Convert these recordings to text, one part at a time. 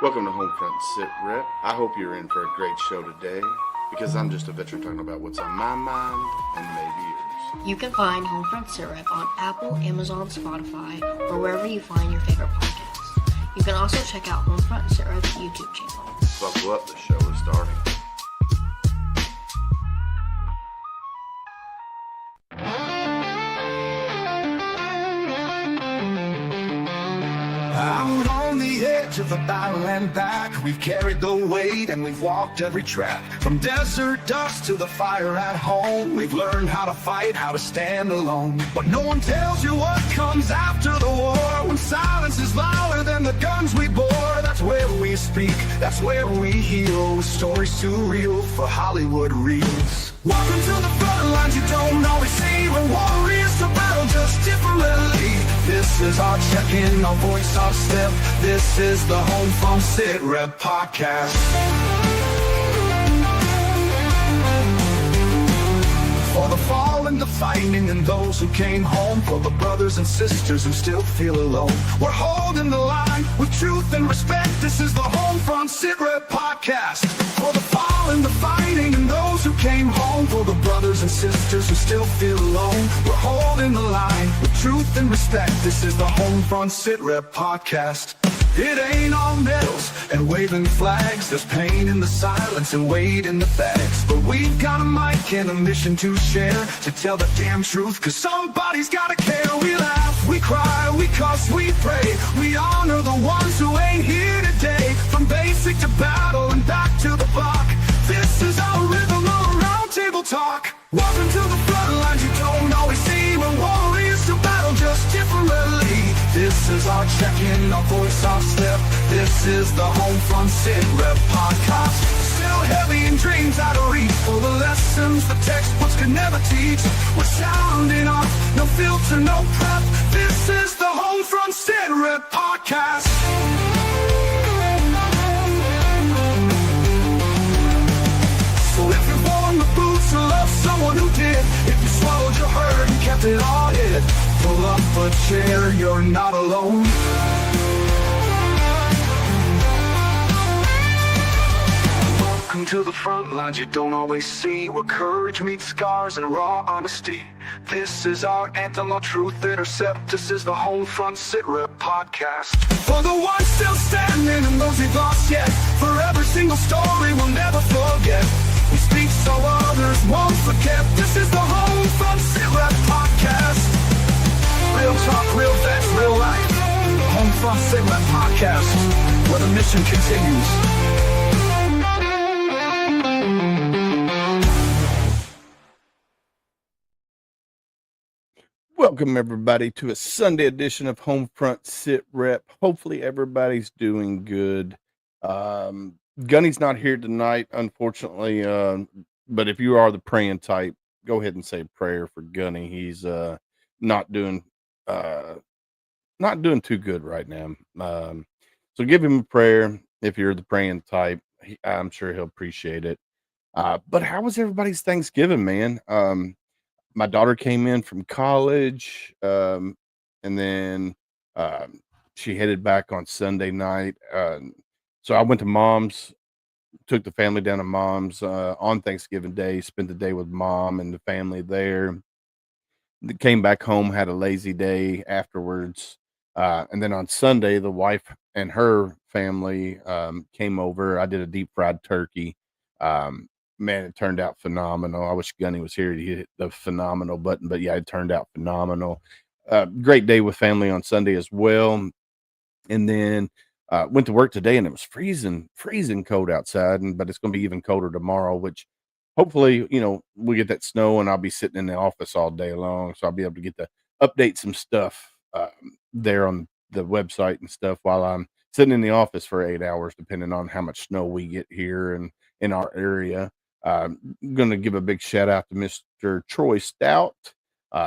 Welcome to Homefront Sit Rep. I hope you're in for a great show today because I'm just a veteran talking about what's on my mind and maybe yours. You can find Homefront Sit Rep on Apple, Amazon, Spotify, or wherever you find your favorite podcasts. You can also check out Homefront Sit Rep's YouTube channel. Buckle up, the show is starting. Out on the edge of the battle and back, we've carried the weight and we've walked every track. From desert dust to the fire at home, we've learned how to fight, how to stand alone. But no one tells you what comes after the war. When silence is louder than the guns we bore, that's where we speak, that's where we heal. With stories too real for Hollywood reels. Welcome to the front lines you don't always see. We're warriors to battle just differently. This is our check-in, our voice, our step. This is the Homefront Sit Rep podcast. For the fallen, the fighting, and those who came home. For the brothers and sisters who still feel alone. We're holding the line with truth and respect. This is the Homefront Sit Rep podcast. For the fallen, the fighting, and those who came home. For the brothers and sisters who still feel alone. We're holding the line with truth and respect. This is the Homefront Sit Rep podcast. It ain't all medals and waving flags. There's pain in the silence and weight in the bags. But we've got a mic and a mission to share, to tell the damn truth, cause somebody's gotta care. We laugh, we cry, we cuss, we pray. We honor the ones who ain't here today. From basic to battle and back to the block, this is our rhythm, our round table talk. Welcome to the front lines you don't always see. We're warriors to battle just differently. This is our check-in, our voice, our step. This is the Homefront Sit Rep podcast. Still heavy in dreams out of reach, for the lessons the textbooks could never teach. We're sounding off, no filter, no prep. This is the Homefront Sit Rep podcast. So if you've worn the boots or love someone who did, if you swallowed your hurt and kept it all hid, pull up a chair, you're not alone. Welcome to the front lines you don't always see, where courage meets scars and raw honesty. This is our anthem, our truth intercept. This is the Homefront Sit Rep podcast. For the ones still standing and those we've lost yet, for every single story we'll never forget. We speak so others won't forget. This is the Homefront Sit Rep podcast. Real talk, real vets, real life. Homefront Sit Rep podcast, where the mission continues. Welcome everybody to a Sunday edition of Homefront Sit Rep. Hopefully everybody's doing good. Gunny's not here tonight, unfortunately. But if you are the praying type, go ahead and say a prayer for Gunny. He's not doing too good right now. So give him a prayer if you're the praying type. I'm sure he'll appreciate it. But how was everybody's Thanksgiving, man? My daughter came in from college, and then she headed back on Sunday night. So I went to Mom's, took the family down to Mom's on Thanksgiving Day, spent the day with Mom and the family there. Came back home, had a lazy day afterwards. And then on Sunday, the wife and her family came over. I did a deep fried turkey. Man, it turned out phenomenal. I wish Gunny was here to hit the phenomenal button, but yeah, it turned out phenomenal. Great day with family on Sunday as well. And then went to work today, and it was freezing cold outside, but it's going to be even colder tomorrow, which hopefully, we get that snow and I'll be sitting in the office all day long. So I'll be able to get to update some stuff there on the website and stuff while I'm sitting in the office for 8 hours, depending on how much snow we get here and in our area. I'm going to give a big shout out to Mr. Troy Stout,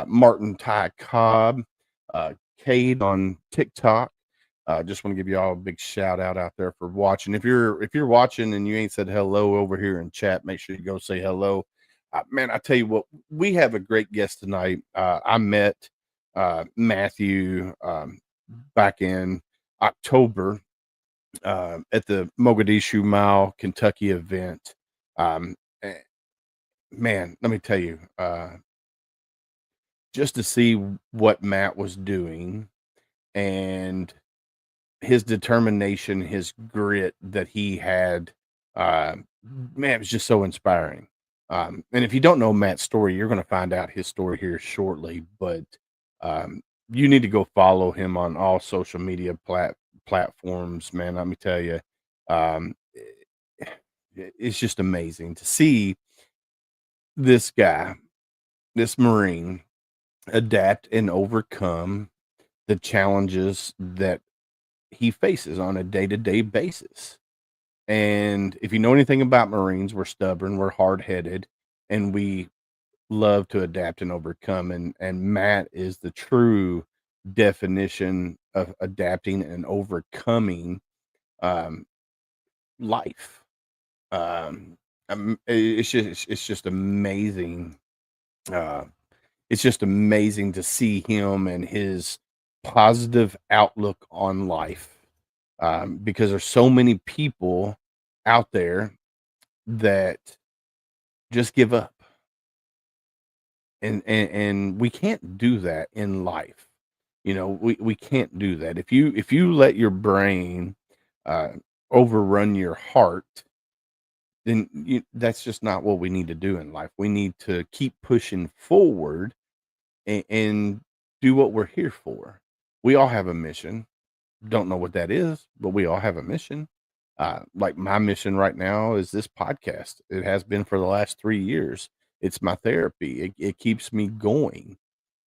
Martin Ty Cobb, Cade on TikTok. Just want to give you all a big shout out there for watching. If you're watching and you ain't said hello over here in chat, make sure you go say hello. Man, I tell you what, we have a great guest tonight. I met Matthew back in October at the Mogadishu Mile, Kentucky event. Um, eh, Man, let me tell you, just to see what Matt was doing and his determination, his grit that he had, uh, man, it was just so inspiring. And if you don't know Matt's story, you're going to find out his story here shortly. But um, you need to go follow him on all social media platforms, man. Let me tell you, um, it's just amazing to see this guy, this Marine, adapt and overcome the challenges that he faces on a day-to-day basis. And if you know anything about Marines, we're stubborn, we're hard-headed, and we love to adapt and overcome. And Matt is the true definition of adapting and overcoming um, life. Um, it's just amazing. Uh, it's just amazing to see him and his positive outlook on life, because there's so many people out there that just give up, and we can't do that in life. We can't do that. If you let your brain uh, overrun your heart, then that's just not what we need to do in life. We need to keep pushing forward and do what we're here for. We all have a mission. Don't know what that is, but we all have a mission. Like my mission right now is this podcast. It has been for the last 3 years. It's my therapy. It keeps me going.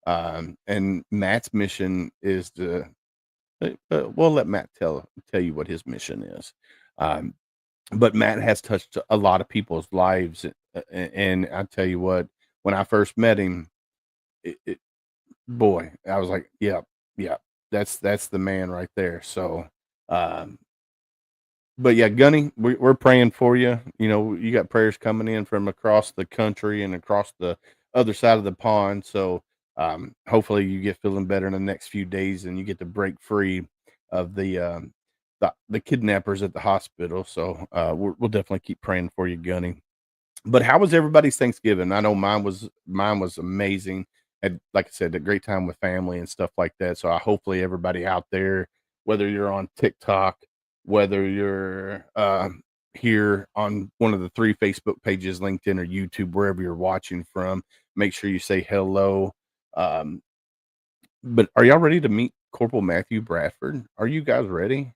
And Matt's mission is to. We'll let Matt tell you what his mission is. Um, but Matt has touched a lot of people's lives, and I tell you what, when I first met him, it, boy, I was like, "Yep, yep, that's the man right there." So, um, but yeah, Gunny, we're praying for you. You got prayers coming in from across the country and across the other side of the pond. So, hopefully, you get feeling better in the next few days, and you get to break free of the kidnappers at the hospital. So, we'll definitely keep praying for you, Gunny. But how was everybody's Thanksgiving? I know mine was amazing. Had, like I said, a great time with family and stuff like that. So I hopefully everybody out there, whether you're on TikTok, whether you're here on one of the three Facebook pages, LinkedIn or YouTube, wherever you're watching from, make sure you say hello. Um, but are y'all ready to meet Corporal Matthew Bradford? Are you guys ready?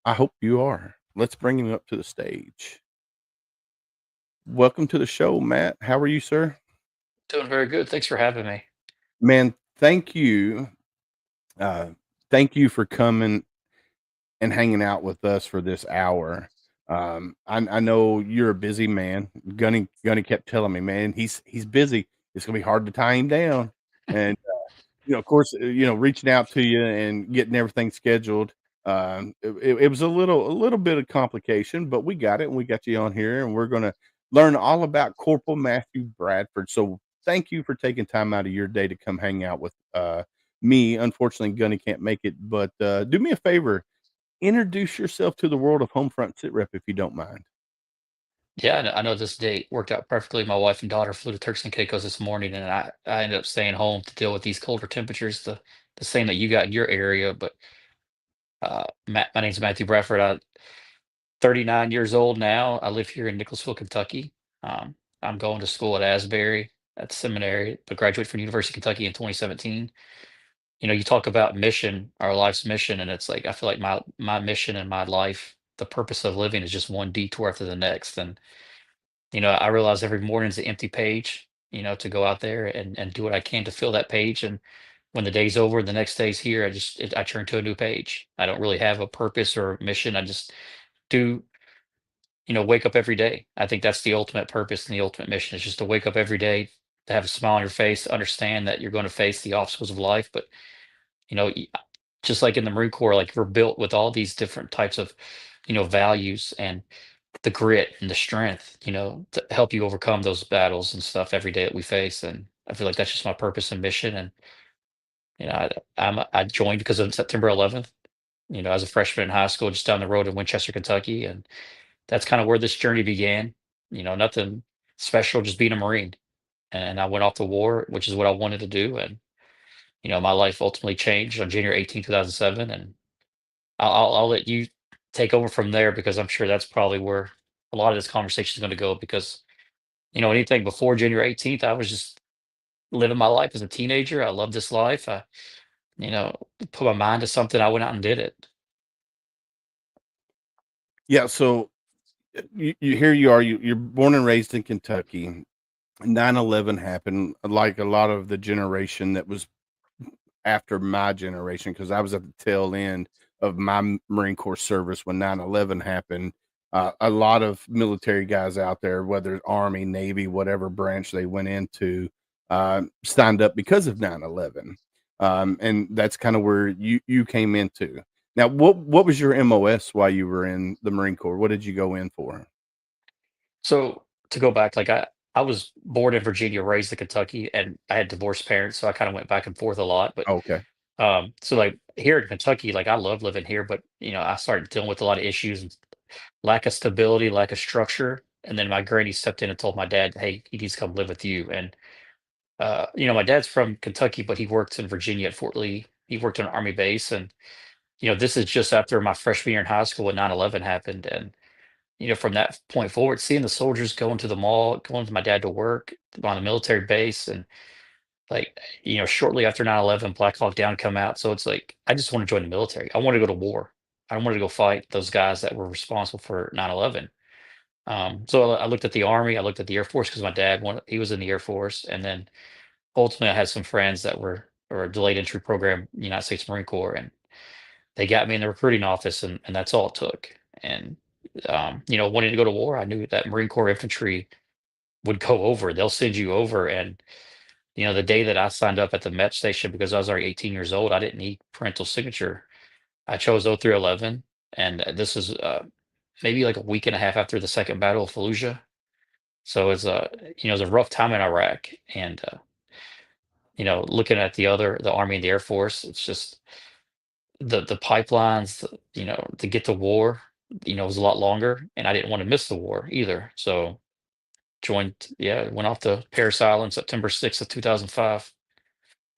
I hope you are. Let's bring him up to the stage. Welcome to the show, Matt. How are you, sir? Doing very good. Thanks for having me. Man, thank you. Uh, Thank you for coming and hanging out with us for this hour. I know you're a busy man. Gunny kept telling me, man, he's busy. It's gonna be hard to tie him down. And of course, reaching out to you and getting everything scheduled. It was a little bit of complication, but we got it, and we got you on here, and we're gonna learn all about Corporal Matthew Bradford. So thank you for taking time out of your day to come hang out with me. Unfortunately, Gunny can't make it, but do me a favor, introduce yourself to the world of Homefront Sit Rep if you don't mind. Yeah, I know this date worked out perfectly. My wife and daughter flew to Turks and Caicos this morning, and I ended up staying home to deal with these colder temperatures, the same that you got in your area. But my name's Matthew Bradford. I'm 39 years old now. I live here in Nicholasville, Kentucky. I'm going to school at Asbury at the seminary, but graduated from University of Kentucky in 2017. You talk about mission, our life's mission, and it's like I feel like my mission in my life, the purpose of living is just one detour after the next. And I realize every morning is an empty page, to go out there and do what I can to fill that page. And when the day's over, the next day's here, I turn to a new page. I don't really have a purpose or a mission. I just do, wake up every day. I think that's the ultimate purpose and the ultimate mission is just to wake up every day, to have a smile on your face, to understand that you're going to face the obstacles of life. But, just like in the Marine Corps, like we're built with all these different types of, values and the grit and the strength, to help you overcome those battles and stuff every day that we face. And I feel like that's just my purpose and mission. And I joined because of September 11th, as a freshman in high school, just down the road in Winchester, Kentucky, and that's kind of where this journey began. Nothing special, just being a Marine. And I went off to war, which is what I wanted to do. And my life ultimately changed on January 18th, 2007. And I'll let you take over from there, because I'm sure that's probably where a lot of this conversation is going to go. Because anything before January 18th, I was just living my life as a teenager. I loved this life. I you know put my mind to something. I went out and did it. Yeah. So you here you are. You're born and raised in Kentucky. 9/11 happened, like a lot of the generation that was after my generation, because I was at the tail end of my Marine Corps service when 9/11 happened. A lot of military guys out there, whether it's Army, Navy, whatever branch they went into, signed up because of 9/11, and that's kind of where you came into. Now, what was your MOS while you were in the Marine Corps? What did you go in for? So to go back, like I was born in Virginia, raised in Kentucky, and I had divorced parents, so I kind of went back and forth a lot. But Okay. so like here in Kentucky, like I love living here, but I started dealing with a lot of issues and lack of stability, lack of structure. And then my granny stepped in and told my dad, "Hey, he needs to come live with you." And my dad's from Kentucky, but he worked in Virginia at Fort Lee. He worked on an army base, and this is just after my freshman year in high school when 9/11 happened. And from that point forward, seeing the soldiers going to the mall, going to my dad to work on a military base, and like, shortly after 9/11, Black Hawk Down come out. So it's like, I just want to join the military. I want to go to war. I wanted to go fight those guys that were responsible for 9/11. So I looked at the Army, I looked at the Air Force, because my dad, he was in the Air Force. And then ultimately I had some friends that were, or a delayed entry program, United States Marine Corps, and they got me in the recruiting office, and that's all it took. And, wanting to go to war, I knew that Marine Corps infantry would go over. They'll send you over. And the day that I signed up at the Met station, because I was already 18 years old, I didn't need parental signature. I chose 0311, and this is maybe like a week and a half after the second Battle of Fallujah. So it was a rough time in Iraq. And looking at the Army and the Air Force, it's just the pipelines, to get to war, was a lot longer, and I didn't want to miss the war either. So went off to Paris Island September 6th of 2005.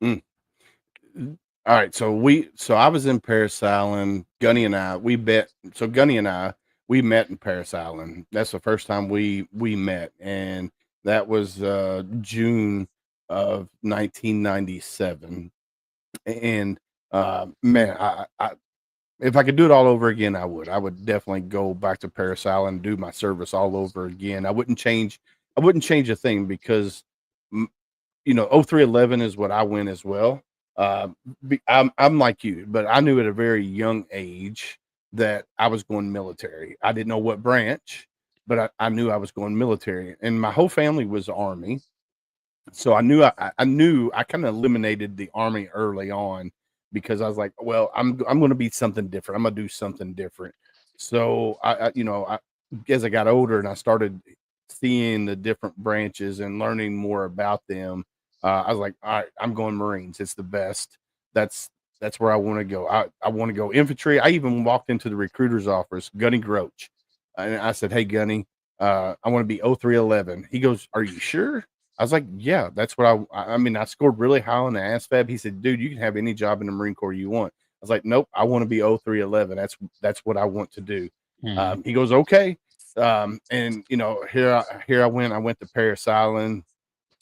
Mm. All right, so I was in Paris Island. Gunny and I, we met. So Gunny and I, we met in Paris Island. That's the first time we met, and that was June of 1997. And man, I if I could do it all over again, I would. I would definitely go back to Paris Island and do my service all over again. I wouldn't change a thing, because 0311 is what I went as well. Uh, I'm like you, but I knew at a very young age that I was going military. I didn't know what branch, but I knew I was going military, and my whole family was Army. So I kind of eliminated the Army early on, because I was like, well, I'm going to be something different. I'm going to do something different. So as I got older and I started seeing the different branches and learning more about them, I was like, all right, I'm going Marines. It's the best. That's that's where I want to go. I want to go infantry. I even walked into the recruiter's office, Gunny Groach, and I said, "Hey, Gunny, I want to be 0311." He goes, "Are you sure?" I was like, "Yeah, that's what I mean, I scored really high on the ASVAB." He said, "Dude, you can have any job in the Marine Corps you want." I was like, "Nope, I want to be 0311. That's what I want to do." Mhm. He goes, "Okay." And here I went. I went to Paris Island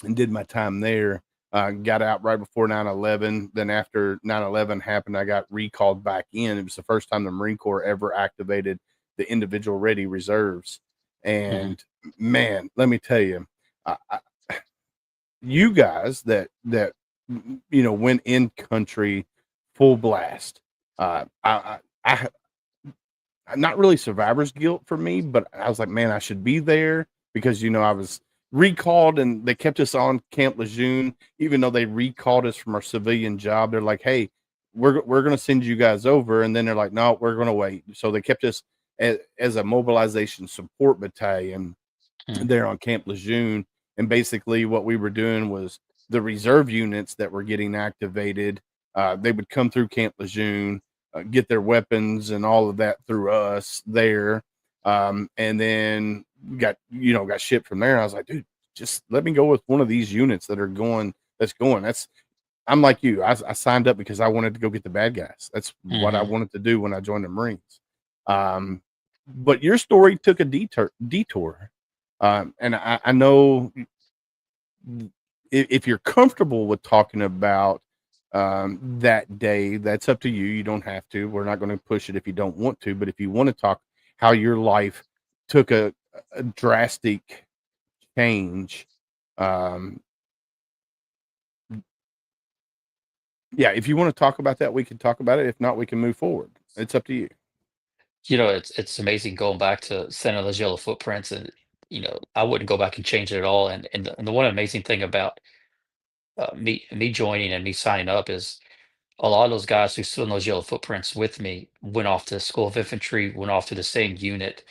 and did my time there. Got out right before 9/11. Then after 9/11 happened, I got recalled back in. It was the first time the Marine Corps ever activated the individual ready reserves. Mhm. And man, let me tell you, you guys that went in country full blast. I not really survivor's guilt for me, but I was like, man, I should be there, because I was recalled and they kept us on Camp Lejeune, even though they recalled us from our civilian job. They're like, hey, we're going to send you guys over, and then they're like, no, we're going to wait. So they kept us as a mobilization support battalion Mhm. there on Camp Lejeune. And basically what we were doing was the reserve units that were getting activated, they would come through Camp Lejeune. get their weapons and all of that through us there. And then got shipped from there. I was like, dude, just let me go with one of these units that are going. That's going. That's I'm like you. I signed up because I wanted to go get the bad guys. That's what I Hmm. wanted to do when I joined the Marines. Um, but your story took a detour. And I know if you're comfortable with talking about that day, that's up to you. You don't have to. We're not going to push it if you don't want to. But if you want to talk how your life took a drastic change, um, yeah, if you want to talk about that, we can talk about it. If not, we can move forward. It's up to you. It's amazing going back to sending those yellow footprints, and I wouldn't go back and change it at all. And the one amazing thing about me joining and me signing up is a lot of those guys who stood in those yellow footprints with me went off to School of Infantry, went off to the same unit.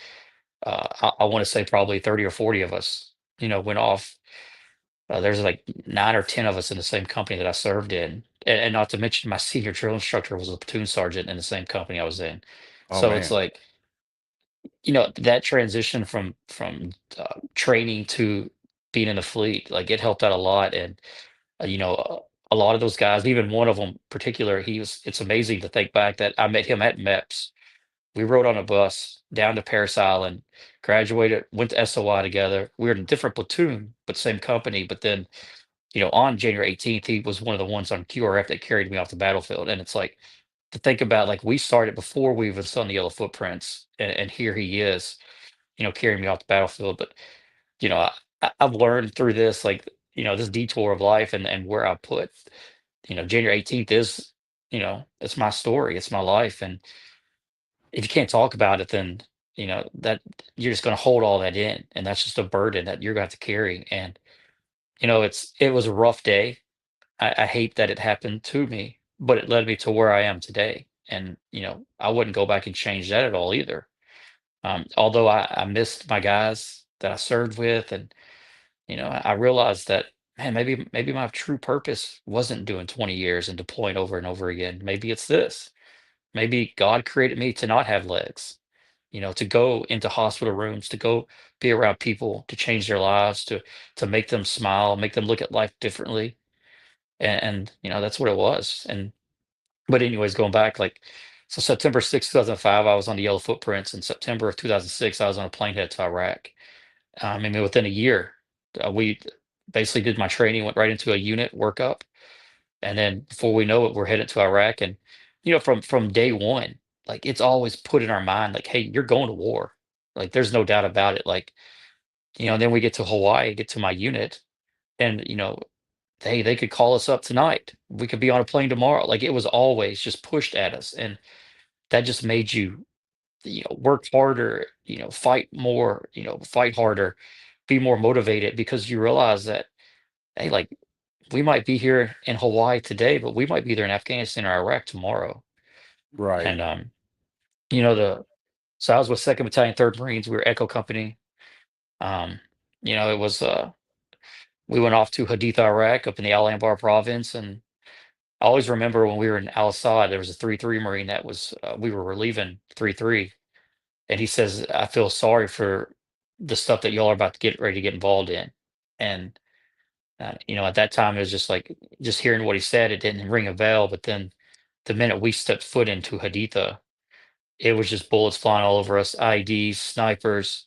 I want to say probably 30 or 40 of us, went off. There's like 9 or 10 of us in the same company that I served in. And not to mention my senior drill instructor was a platoon sergeant in the same company I was in. Oh So it's man, like, that transition from training to being in the fleet, like it helped out a lot. And a lot of those guys, even one of them particular, it's amazing to think back that I met him at MEPS. We rode on a bus down to Paris Island, graduated, went to SOI together. We were in a different platoon, but same company. But then, on January 18th, he was one of the ones on QRF that carried me off the battlefield. And it's like to think about, like, we started before we even saw the yellow footprints, and here he is, carrying me off the battlefield. But I've learned through this, like, this detour of life, and where I put, January 18th is, it's my story, it's my life. And if you can't talk about it, then that you're just going to hold all that in, and that's just a burden that you're going to have to carry. And it was a rough day. I hate that it happened to me, but it led me to where I am today. And I wouldn't go back and change that at all either. Although I missed my guys that I served with, and I realized that, man, maybe my true purpose wasn't doing 20 years and deploying over and over again. Maybe it's this. Maybe God created me to not have legs, to go into hospital rooms, to go be around people, to change their lives, to make them smile, make them look at life differently. And that's what it was. And but anyways, going back, like, so September 6th, 2005, I was on the Yellow Footprints. In September of 2006, I was on a plane headed to Iraq. I mean, within a year, we basically did my training, went right into a unit workup, and then before we know it, we're headed to Iraq. And from day one, like, it's always put in our mind, like, hey, you're going to war. Like, there's no doubt about it. Like, then we get to Hawaii, get to my unit, and they could call us up tonight. We could be on a plane tomorrow. Like, it was always just pushed at us, and that just made you, work harder, fight more, fight harder, be more motivated, because you realize that, hey, like, we might be here in Hawaii today, but we might be there in Afghanistan or Iraq tomorrow. right. And the so I was with Second Battalion, Third Marines. We were Echo Company. Um, it was we went off to Haditha, Iraq, up in the Al Anbar province. And I always remember when we were in Al Assad, there was a 3-3 Marine that was we were relieving 3-3, and he says, "I feel sorry for the stuff that y'all are about to get ready to get involved in." And at that time, it was just like, just hearing what he said, it didn't ring a bell. But then the minute we stepped foot into Haditha, it was just bullets flying all over us, IEDs, snipers.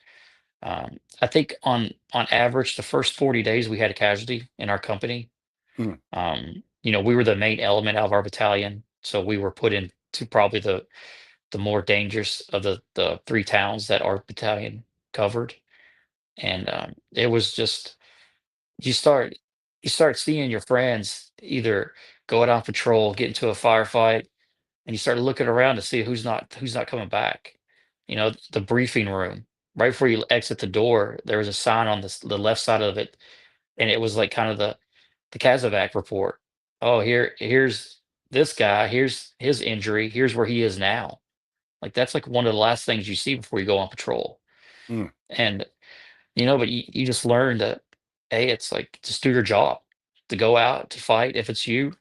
I think on average, the first 40 days we had a casualty in our company. Mm, We were the main element out of our battalion, so we were put into probably the more dangerous of the three towns that our battalion covered. And it was just, you start you start seeing your friends either go out on patrol, get into a firefight, and you start looking around to see who's not coming back. The briefing room, right before you exit the door, there was a sign on the left side of it, and it was like kind of the Casevac report. Oh, here's this guy. Here's his injury. Here's where he is now. Like, that's like one of the last things you see before you go on patrol. mm, And but you just learn that, hey, it's like, just do your job, to go out to fight. If it's your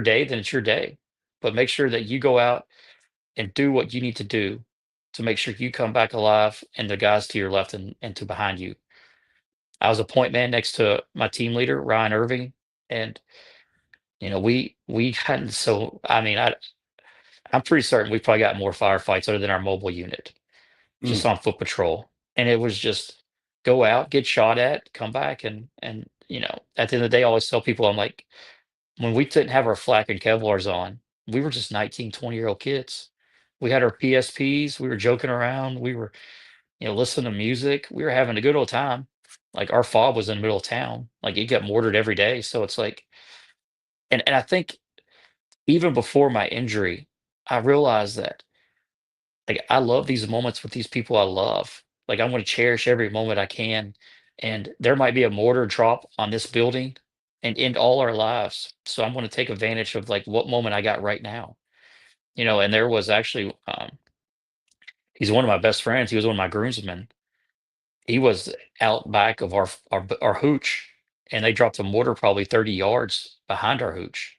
day, then it's your day. But make sure that you go out and do what you need to do to make sure you come back alive and the guys to your left and to behind you. I was a point man next to my team leader, Ryan Irving, and we hadn't so I mean, I'm pretty certain we probably got more firefights other than our mobile unit Mm, just on foot patrol. And it was just go out, get shot at, come back and at the end of the day, I always tell people, I'm like, when we didn't have our flak and Kevlars on, we were just 19, 20-year-old kids. We had our PSPs, we were joking around, we were, listening to music, we were having a good old time. Like our fob was in the middle of town. Like it got mortared every day. So it's like, and I think even before my injury, I realized that like I love these moments with these people I love. Like I want to cherish every moment I can. And there might be a mortar drop on this building and end all our lives. So I'm going to take advantage of like what moment I got right now. And there was actually he's one of my best friends. He was one of my groomsmen. He was out back of our hooch, and they dropped a mortar probably 30 yards behind our hooch.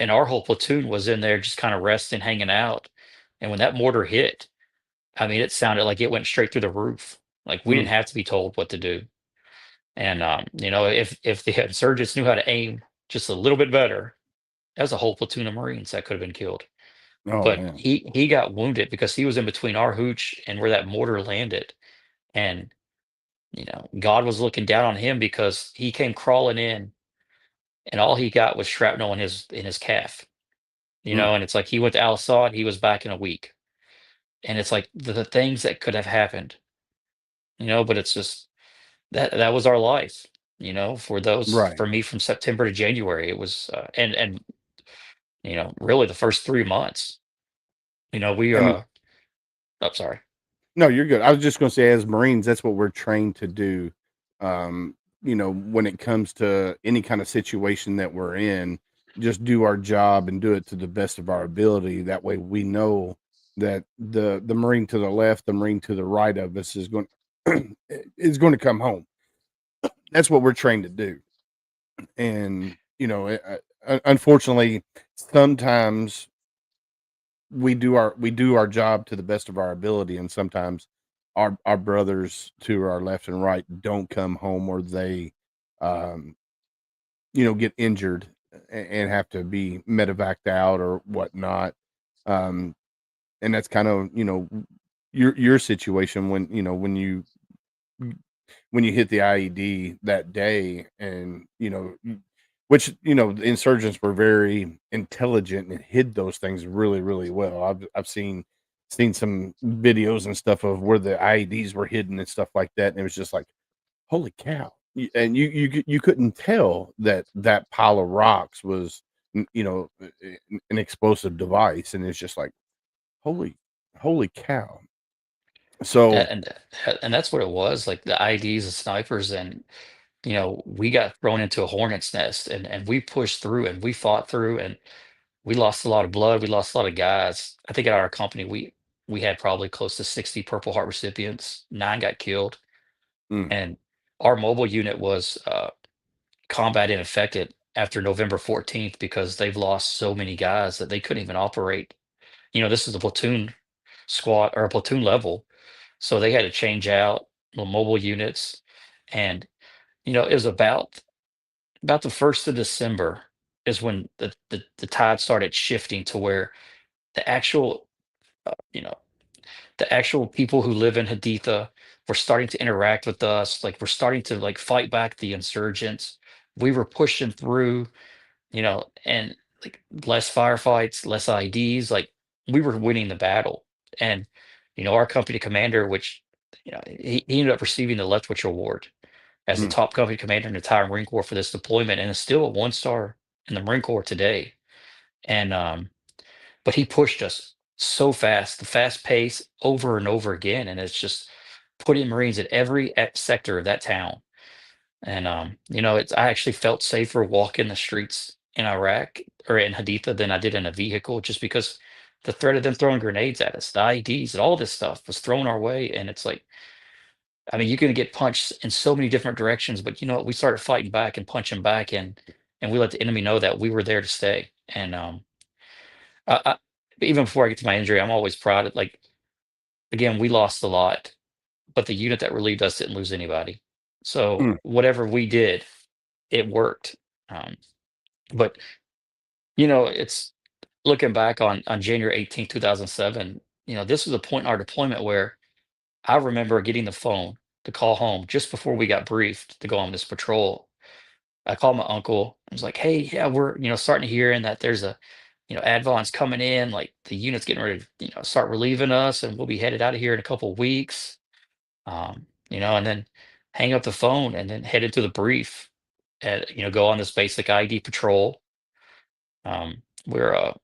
And our whole platoon was in there just kind of resting, hanging out. And when that mortar hit, I mean, it sounded like it went straight through the roof. Like we didn't mm, have to be told what to do. And if the insurgents knew how to aim just a little bit better, that was a whole platoon of Marines that could have been killed. oh But man. he got wounded because he was in between our hooch and where that mortar landed. And God was looking down on him because he came crawling in, and all he got was shrapnel in his calf. Mm, And it's like he went to Al Assad, he was back in a week. And it's like the things that could have happened, but it's just that was our life, right. for me from September to January. It was and really the first 3 months, we And oh, sorry. no, you're good. I was just going to say, as Marines, that's what we're trained to do. When it comes to any kind of situation that we're in, just do our job and do it to the best of our ability. That way, we know that the Marine to the left, the Marine to the right of us is going is going to come home. That's what we're trained to do. And unfortunately, sometimes we do our job to the best of our ability, and sometimes our brothers to our left and right don't come home, or they um get injured and have to be medevaced out or whatnot. um and that's kind of your situation when you hit the IED that day. And which the insurgents were very intelligent and hid those things really, really well. I've seen some videos and stuff of where the IEDs were hidden and stuff like that, and it was just like, holy cow. And you couldn't tell that that pile of rocks was an explosive device, and it's just like, holy cow. So And that's what it was, like the IDs and snipers. And we got thrown into a hornet's nest, and we pushed through and we fought through, and we lost a lot of blood. We lost a lot of guys. I think at our company, we had probably close to 60 Purple Heart recipients. 9 got killed, mm, and our mobile unit was combat ineffective after November 14th because they've lost so many guys that they couldn't even operate. This is a platoon squad or a platoon level, so they had to change out the mobile units. And it was about the 1st of December is when the tide started shifting to where the actual you know the actual people who live in Haditha were starting to interact with us. Like we're starting to like fight back the insurgents. We were pushing through, and like less firefights, less IDs. Like we were winning the battle. And our company commander, which he ended up receiving the Lethwich Award as the mm, top company commander in the entire Marine Corps for this deployment, and is still a 1-star in the Marine Corps today. And but he pushed us so fast, the fast pace over and over again, and it's just putting Marines at every sector of that town. And it's I actually felt safer walking the streets in Iraq or in Haditha than I did in a vehicle, just because the threat of them throwing grenades at us, the IEDs, and all this stuff was thrown our way. And it's like, I mean, you're going to get punched in so many different directions, but you know what? We started fighting back and punching back, and we let the enemy know that we were there to stay. And I, But even before I get to my injury, I'm always proud of, like, again, we lost a lot, but the unit that relieved us didn't lose anybody. So Mm, whatever we did, it worked. Um, but it's looking back on January 18th, 2007. This was a point in our deployment where I remember getting the phone to call home just before we got briefed to go on this patrol. I called my uncle. I was like, "Hey, yeah, we're starting to hear in that there's a advance coming in. Like the unit's getting ready to start relieving us, and we'll be headed out of here in a couple of weeks." And then hang up the phone and then head into the brief and go on this basic ID patrol. We're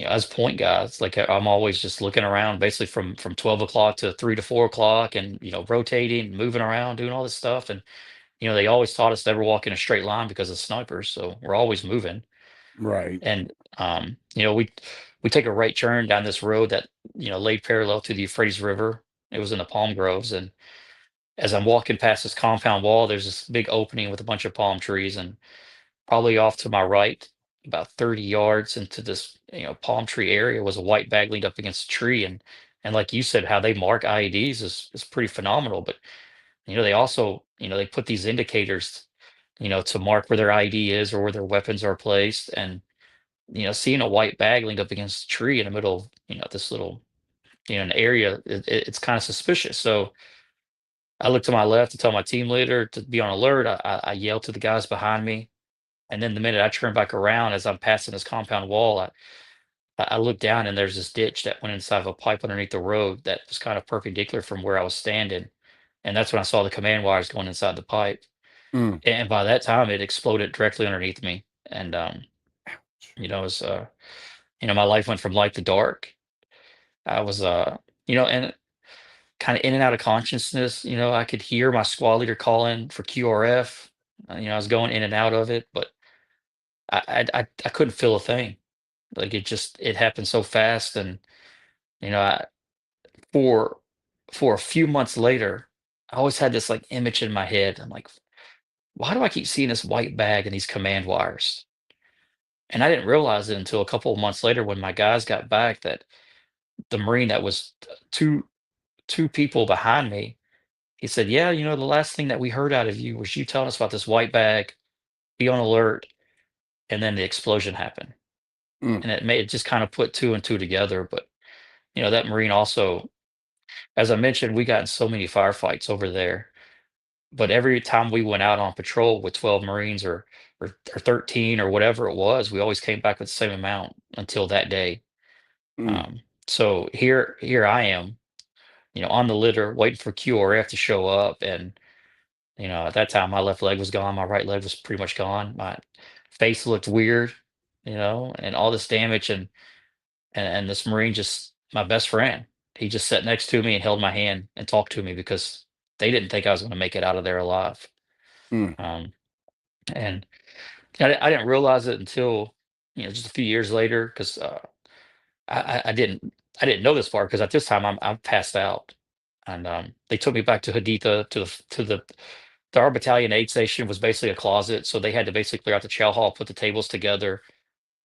as point guys, like I'm always just looking around, basically from 12 o'clock to 3 to 4 o'clock, and rotating, moving around, doing all this stuff. And they always taught us to never walk in a straight line because of snipers, so we're always moving. right. And we take a right turn down this road that laid parallel to the Euphrates River. It was in the palm groves, and as I'm walking past this compound wall, there's this big opening with a bunch of palm trees, and probably off to my right, about 30 yards into this palm tree area, was a white bag leaned up against a tree. And like you said, how they mark IEDs is pretty phenomenal. But they also they put these indicators to mark where their ID is or where their weapons are placed. And seeing a white bag leaned up against a tree in the middle of this little an area, it's kind of suspicious. So I look to my left to tell my team leader to be on alert. I yell to the guys behind me, and then the minute I turn back around as I'm passing this compound wall, I look down and there's this ditch that went inside of a pipe underneath the road that was kind of perpendicular from where I was standing. And that's when I saw the command wires going inside the pipe. Mm. And by that time, it exploded directly underneath me. And it was my life went from light to dark. I was and kind of in and out of consciousness. I could hear my squad leader calling for QRF. I was going in and out of it, but I couldn't feel a thing. Like it happened so fast. And you know, I, for a few months later, I always had this like image in my head. I'm like, why do I keep seeing this white bag and these command wires? And I didn't realize it until a couple of months later when my guys got back that the Marine that was two people behind me, he said, "Yeah, the last thing that we heard out of you was you telling us about this white bag, be on alert," and then the explosion happened. Mm. And it just kind of put two and two together. But that Marine also, as I mentioned, we got in so many firefights over there. But every time we went out on patrol with 12 Marines or 13 or whatever it was, we always came back with the same amount until that day. Mm. So here I am, on the litter, waiting for QRF to show up. And at that time, my left leg was gone, my right leg was pretty much gone, my face looked weird, and all this damage. And this Marine, just my best friend, he just sat next to me and held my hand and talked to me because they didn't think I was going to make it out of there alive. Mm. Um, and I didn't realize it until just a few years later, because I didn't know this part, because at this time I'm passed out. And they took me back to Haditha to our battalion aid station was basically a closet, so they had to basically clear out the chow hall, put the tables together.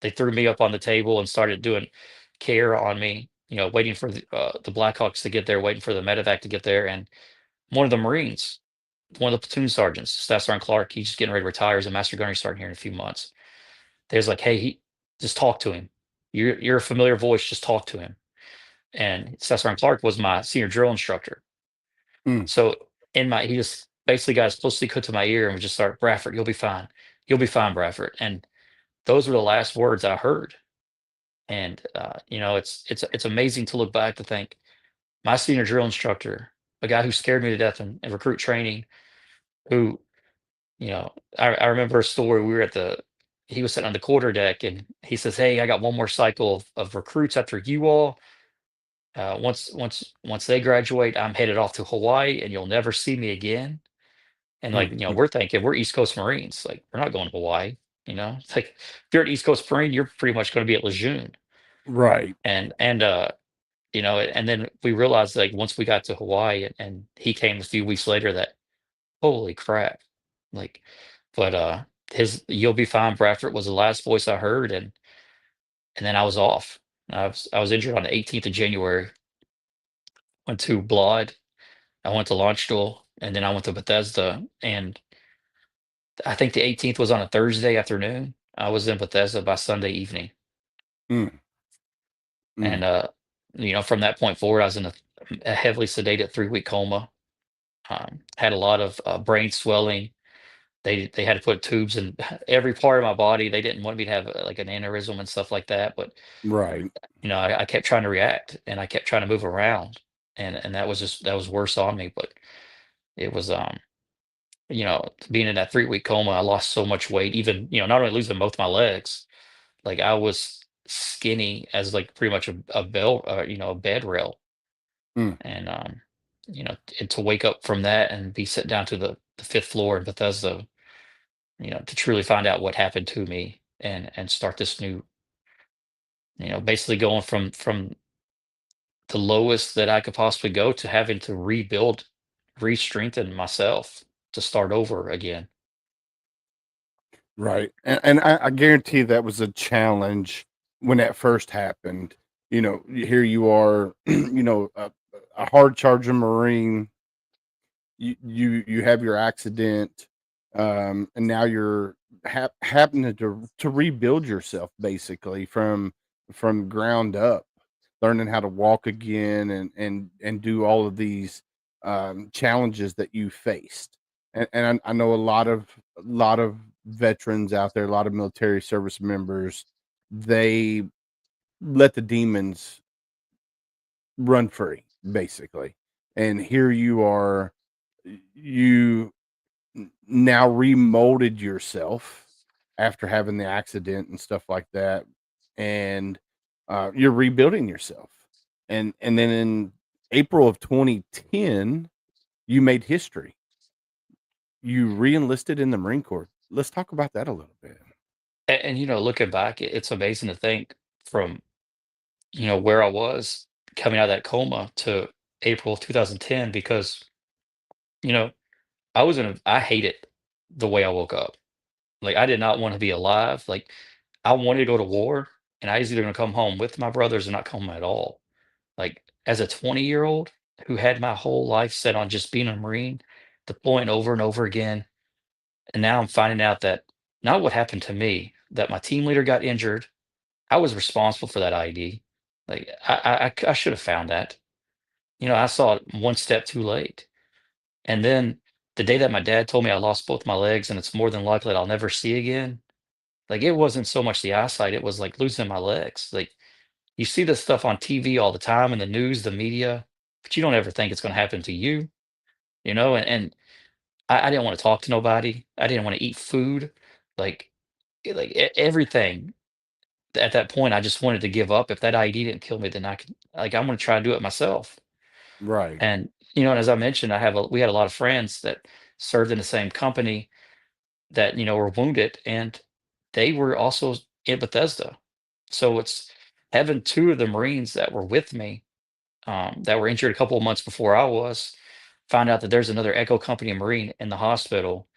They threw me up on the table and started doing care on me, waiting for the Blackhawks to get there, waiting for the medevac to get there. And one of the Marines, one of the platoon sergeants, Staff Sergeant Clark, he's just getting ready to retire as a master gunnery sergeant here in a few months. They was like, "Hey, just talk to him. You're a familiar voice. Just talk to him." And Staff Sergeant Clark was my senior drill instructor. Mm. So he just basically got as close as he could to my ear and would just start, "Bradford, you'll be fine. You'll be fine, Bradford." And those were the last words I heard. And it's amazing to look back to think my senior drill instructor, a guy who scared me to death in recruit training, who I remember a story. He was sitting on the quarter deck, and he says, "Hey, I got one more cycle of recruits after you all. Once they graduate, I'm headed off to Hawaii, and you'll never see me again." And like, Mm. Mm. we're thinking we're East Coast Marines, like we're not going to Hawaii. It's like if you're an East Coast Marine, you're pretty much going to be at Lejeune. Right. And then we realized, like, once we got to Hawaii, and he came a few weeks later, that holy crap, like, but his "You'll be fine, Bradford" was the last voice I heard. And then I was off. I was injured on the 18th of January. Went to Blood. I went to Launchstool, and then I went to Bethesda. And I think the 18th was on a Thursday afternoon. I was in Bethesda by Sunday evening, Mm, and mm, from that point forward, I was in a heavily sedated 3-week coma. Had a lot of brain swelling. They had to put tubes in every part of my body. They didn't want me to have like an aneurysm and stuff like that, but right, I kept trying to react and I kept trying to move around, and that was worse on me. But it was being in that 3-week coma, I lost so much weight. Even not only losing both my legs, like I was skinny as like pretty much a bell, a bed rail, mm, and and to wake up from that and be sent down to the fifth floor in Bethesda, to truly find out what happened to me and start this new, basically going from the lowest that I could possibly go to having to rebuild, re-strengthen myself to start over again. right. And I guarantee that was a challenge when that first happened. Here you are, a hard charging Marine. You have your accident, and now you're happening to rebuild yourself basically from ground up, learning how to walk again and do all of these challenges that you faced. And I know a lot of veterans out there, a lot of military service members, they let the demons run free basically, and here you are, you now remolded yourself after having the accident and stuff like that, and you're rebuilding yourself, and then in April of 2010 you made history. You re-enlisted in the Marine Corps. Let's talk about that a little bit. And looking back, it's amazing to think from where I was coming out of that coma to April of 2010, because you know I hated the way I woke up. Like, I did not want to be alive. Like, I wanted to go to war, and I was either going to come home with my brothers or not come home at all. Like, as a 20-year-old who had my whole life set on just being a Marine, deploying over and over again, and now I'm finding out that not what happened to me, that my team leader got injured. I was responsible for that ID. Like, I should have found that. I saw it one step too late. And then the day that my dad told me I lost both my legs and it's more than likely that I'll never see again, like, it wasn't so much the eyesight, it was like losing my legs. Like, you see this stuff on TV all the time in the news, the media, but you don't ever think it's going to happen to you, and I didn't want to talk to nobody. I didn't want to eat food. Like, everything at that point, I just wanted to give up. If that ID didn't kill me, then I'm going to try to do it myself. Right. And, and as I mentioned, we had a lot of friends that served in the same company that, were wounded, and they were also in Bethesda. So it's having two of the Marines that were with me, that were injured a couple of months before I was, found out that there's another Echo Company Marine in the hospital.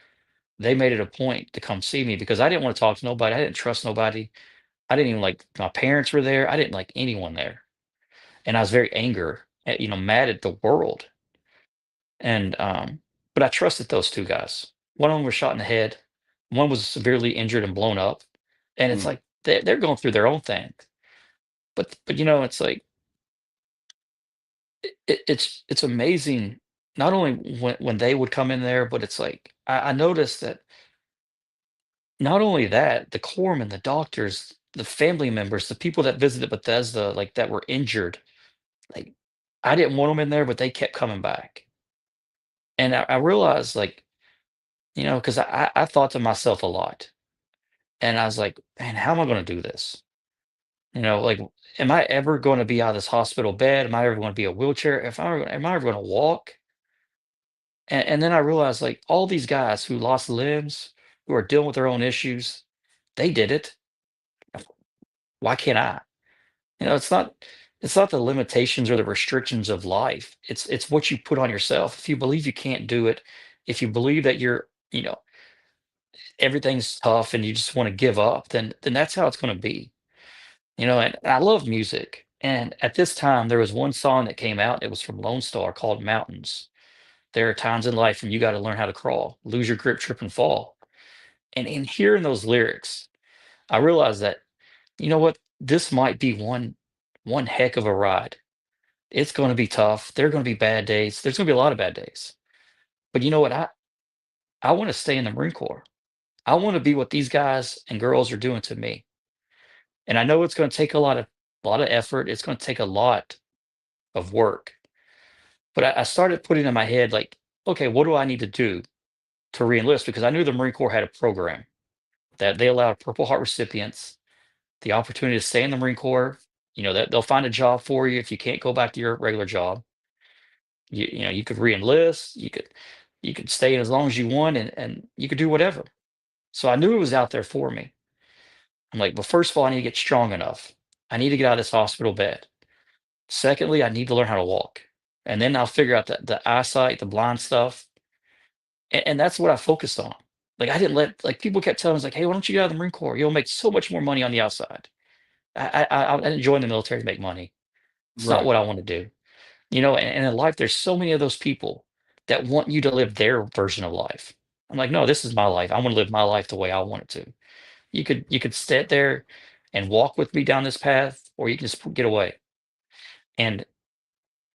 They made it a point to come see me because I didn't want to talk to nobody. I didn't trust nobody. I didn't even like my parents were there. I didn't like anyone there. And I was very mad at the world. And but I trusted those two guys. One of them was shot in the head. One was severely injured and blown up. And it's Mm, like they're going through their own thing. But it's like it's amazing. Not only when they would come in there, but it's like I noticed that not only that, the corpsmen, the doctors, the family members, the people that visited Bethesda, like that were injured, like I didn't want them in there, but they kept coming back. And I realized, like, because I thought to myself a lot, and I was like, man, how am I going to do this? Like, am I ever going to be out of this hospital bed? Am I ever going to be a wheelchair? Am I ever going to walk? And then I realized, like, all these guys who lost limbs, who are dealing with their own issues, they did it. Why can't I? It's not the limitations or the restrictions of life. It's what you put on yourself. If you believe you can't do it, if you believe that everything's tough and you just want to give up, then that's how it's going to be. And I love music. And at this time, there was one song that came out. It was from Lone Star called Mountains. There are times in life when you got to learn how to crawl, lose your grip, trip, and fall. And in hearing those lyrics, I realized that, you know what, this might be one heck of a ride. It's going to be tough. There are going to be bad days. There's going to be a lot of bad days. But you know what? I want to stay in the Marine Corps. I want to be what these guys and girls are doing to me. And I know it's going to take a lot of effort. It's going to take a lot of work. But I started putting in my head like, okay, what do I need to do to reenlist? Because I knew the Marine Corps had a program that they allowed Purple Heart recipients the opportunity to stay in the Marine Corps. That they'll find a job for you if you can't go back to your regular job. You could reenlist. You could stay in as long as you want, and you could do whatever. So I knew it was out there for me. I'm like, well, first of all, I need to get strong enough. I need to get out of this hospital bed. Secondly, I need to learn how to walk. And then I'll figure out the eyesight, the blind stuff. And that's what I focused on. Like I didn't let like people kept telling us like, hey, why don't you get out of the Marine Corps? You'll make so much more money on the outside. I didn't join the military to make money. It's not Right. what I want to do. And in life, there's so many of those people that want you to live their version of life. I'm like, no, this is my life. I want to live my life the way I want it to. You could sit there and walk with me down this path, or you can just get away. And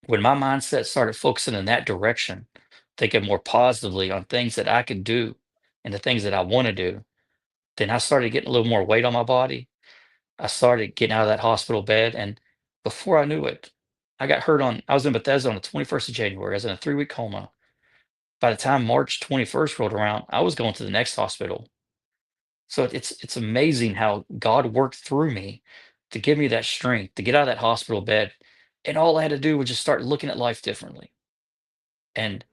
when my mindset started focusing in that direction, thinking more positively on things that I could do and the things that I want to do, then I started getting a little more weight on my body. I started getting out of that hospital bed. And before I knew it, I was in Bethesda on the 21st of January. I was in a 3-week coma. By the time March 21st rolled around, I was going to the next hospital. So it's amazing how God worked through me to give me that strength to get out of that hospital bed. And all I had to do was just start looking at life differently. And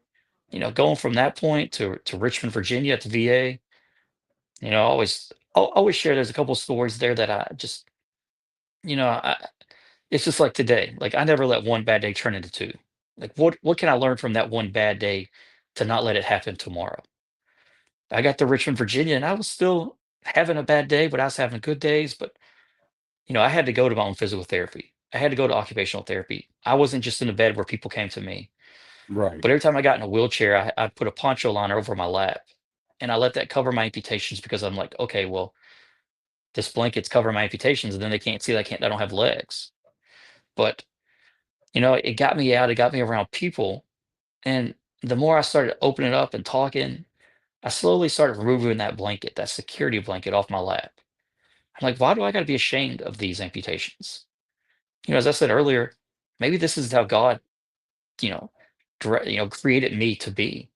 going from that point to Richmond, Virginia at the VA, I'll always share. There's a couple stories there that I just, it's just like today. Like I never let one bad day turn into two. Like what can I learn from that one bad day to not let it happen tomorrow? I got to Richmond, Virginia, and I was still having a bad day, but I was having good days. But I had to go to my own physical therapy. I had to go to occupational therapy. I wasn't just in a bed where people came to me. Right. But every time I got in a wheelchair, I put a poncho liner over my lap, and I let that cover my amputations because I'm like, okay, well, this blanket's covering my amputations, and then they can't see that I don't have legs. But it got me out. It got me around people, and the more I started opening up and talking, I slowly started removing that blanket, that security blanket off my lap. I'm like, why do I got to be ashamed of these amputations? As I said earlier, maybe this is how God, you know, created me to be.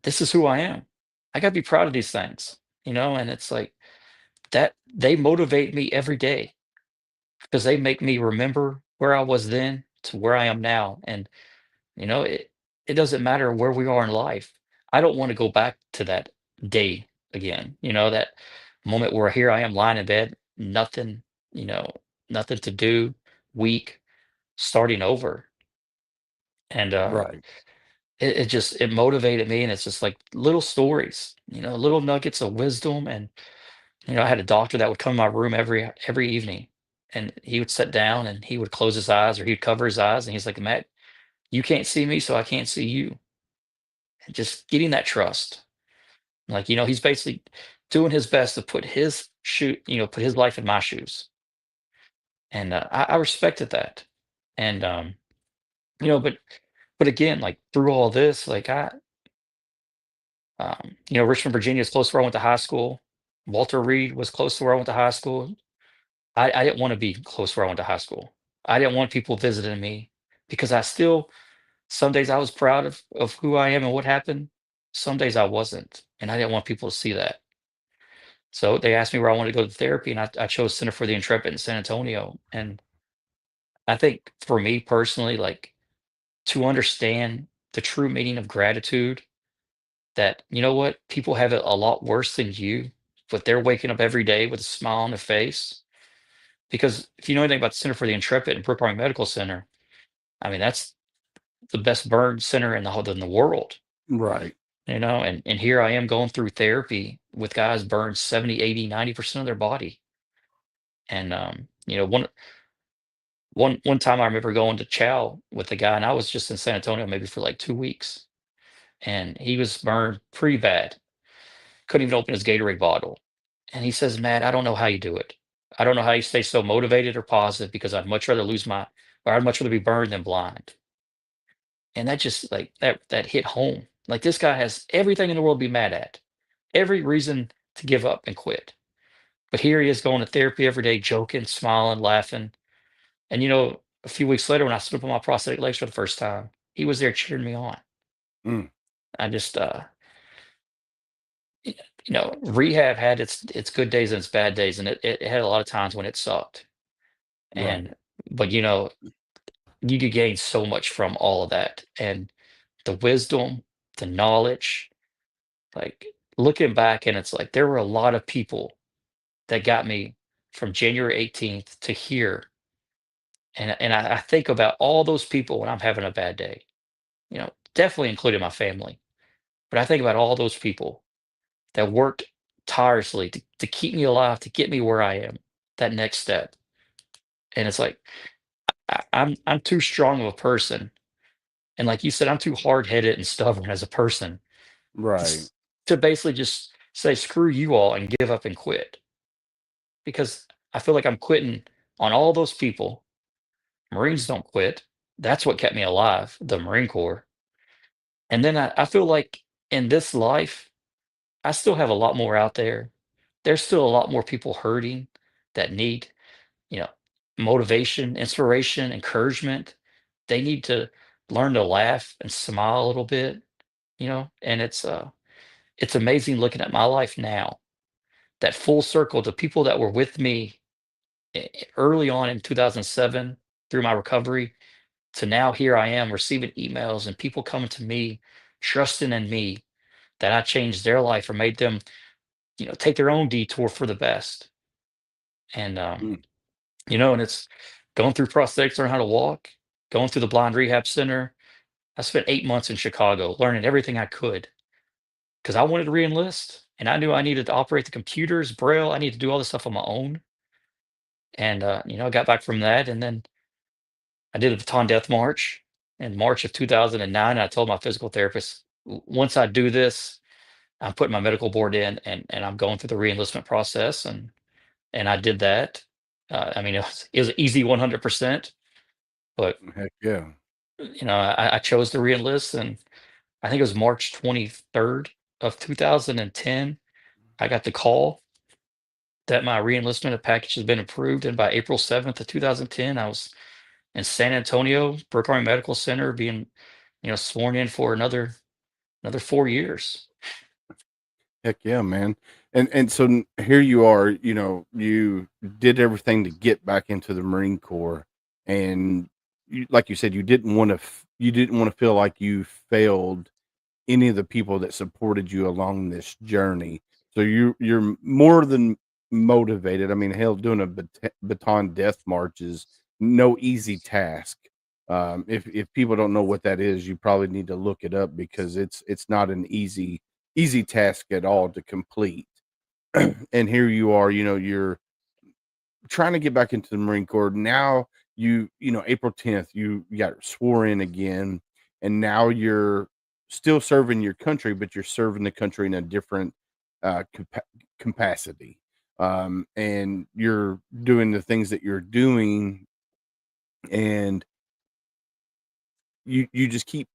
This is who I am. I got to be proud of these things. And it's like that they motivate me every day because they make me remember where I was then to where I am now. And it doesn't matter where we are in life. I don't want to go back to that day again. That moment where here I am lying in bed, nothing, you know, nothing to do, weak, starting over. And Right. it motivated me, and it's just like little stories, little nuggets of wisdom. And I had a doctor that would come in my room every evening, and he would sit down and he would close his eyes or he'd cover his eyes, and he's like, Matt, you can't see me, so I can't see you. And just getting that trust. Like, he's basically doing his best to put his life in my shoes. And I respected that. And but again, like through all this, like Richmond, Virginia is close to where I went to high school. Walter Reed was close to where I went to high school. I didn't want to be close where I went to high school. I didn't want people visiting me because some days I was proud of who I am and what happened. Some days I wasn't. And I didn't want people to see that. So they asked me where I wanted to go to therapy, and I chose Center for the Intrepid in San Antonio. And I think for me personally, like to understand the true meaning of gratitude, that people have it a lot worse than you, but they're waking up every day with a smile on their face. Because if you know anything about the Center for the Intrepid and Brook Army Medical Center, I mean that's the best burn center in the world. Right. And here I am going through therapy with guys burned 70, 80, 90% of their body. And one time I remember going to chow with a guy, and I was just in San Antonio maybe for like 2 weeks, and he was burned pretty bad. Couldn't even open his Gatorade bottle. And he says, "Matt, I don't know how you do it. I don't know how you stay so motivated or positive because I'd much rather I'd much rather be burned than blind." And that just like that hit home. Like this guy has everything in the world to be mad at, every reason to give up and quit. But here he is going to therapy every day, joking, smiling, laughing. And a few weeks later, when I stood up on my prosthetic legs for the first time, he was there cheering me on. Mm, I just, y- rehab had its good days and its bad days, and it had a lot of times when it sucked. right. And but you could gain so much from all of that, and the wisdom, the knowledge. Like looking back, and it's like there were a lot of people that got me from January 18th to here. And I think about all those people when I'm having a bad day, definitely including my family. But I think about all those people that worked tirelessly to keep me alive, to get me where I am, that next step. And it's like I'm too strong of a person. And like you said, I'm too hard headed and stubborn as a person to, Right. s- to basically just say, screw you all and give up and quit. Because I feel like I'm quitting on all those people. Marines don't quit. That's what kept me alive, the Marine Corps. And then I feel like in this life, I still have a lot more out there. There's still a lot more people hurting that need, you know, motivation, inspiration, encouragement. They need to learn to laugh and smile a little bit, and it's amazing looking at my life now, that full circle, the people that were with me early on in 2007 through my recovery to now here I am receiving emails and people coming to me, trusting in me that I changed their life or made them, take their own detour for the best. And Mm, and it's going through prosthetics, learn how to walk, going through the blind rehab center. I spent 8 months in Chicago learning everything I could because I wanted to reenlist and I knew I needed to operate the computers, braille, I need to do all this stuff on my own. And I got back from that, and then I did a baton death march in March of 2009. And I told my physical therapist, Once I do this, I'm putting my medical board in, and I'm going through the reenlistment process." And I did that. I mean, it was easy 100%, but heck yeah. I chose to reenlist, and I think it was March 23rd of 2010. I got the call that my reenlistment package has been approved, and by April 7th of 2010, I was in San Antonio, Brooke Army Medical Center, being sworn in for another 4 years. Heck yeah, man. And so here you are, you did everything to get back into the Marine Corps, and like you said, you didn't want to feel like you failed any of the people that supported you along this journey. So you're more than motivated. I mean, hell, doing a baton death march is no easy task. If people don't know what that is, you probably need to look it up because it's not an easy task at all to complete. And here you are, you're trying to get back into the Marine Corps. Now April 10th, you got swore in again, and now you're still serving your country, but you're serving the country in a different capacity. And you're doing the things that you're doing, and you just keep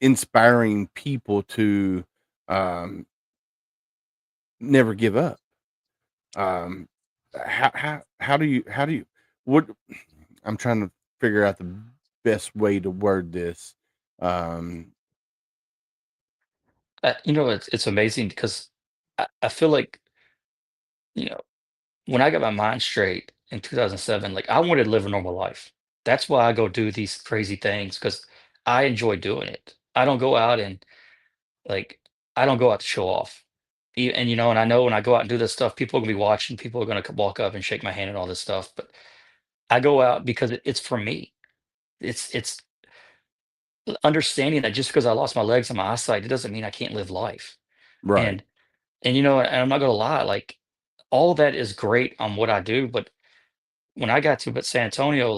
inspiring people to um, never give up. Um, how do you what I'm trying to figure out the best way to word this. Um, It's amazing because I feel like you know when I got my mind straight in 2007, like I wanted to live a normal life. That's why I go do these crazy things because I enjoy doing it. I don't go out and like I don't go out to show off. And I know when I go out and do this stuff, people are gonna be watching. People are gonna walk up and shake my hand and all this stuff. But I go out because it's for me. It's understanding that just because I lost my legs and my eyesight, it doesn't mean I can't live life. right. And and I'm not gonna lie, like all that is great on what I do, but when I got to but San Antonio,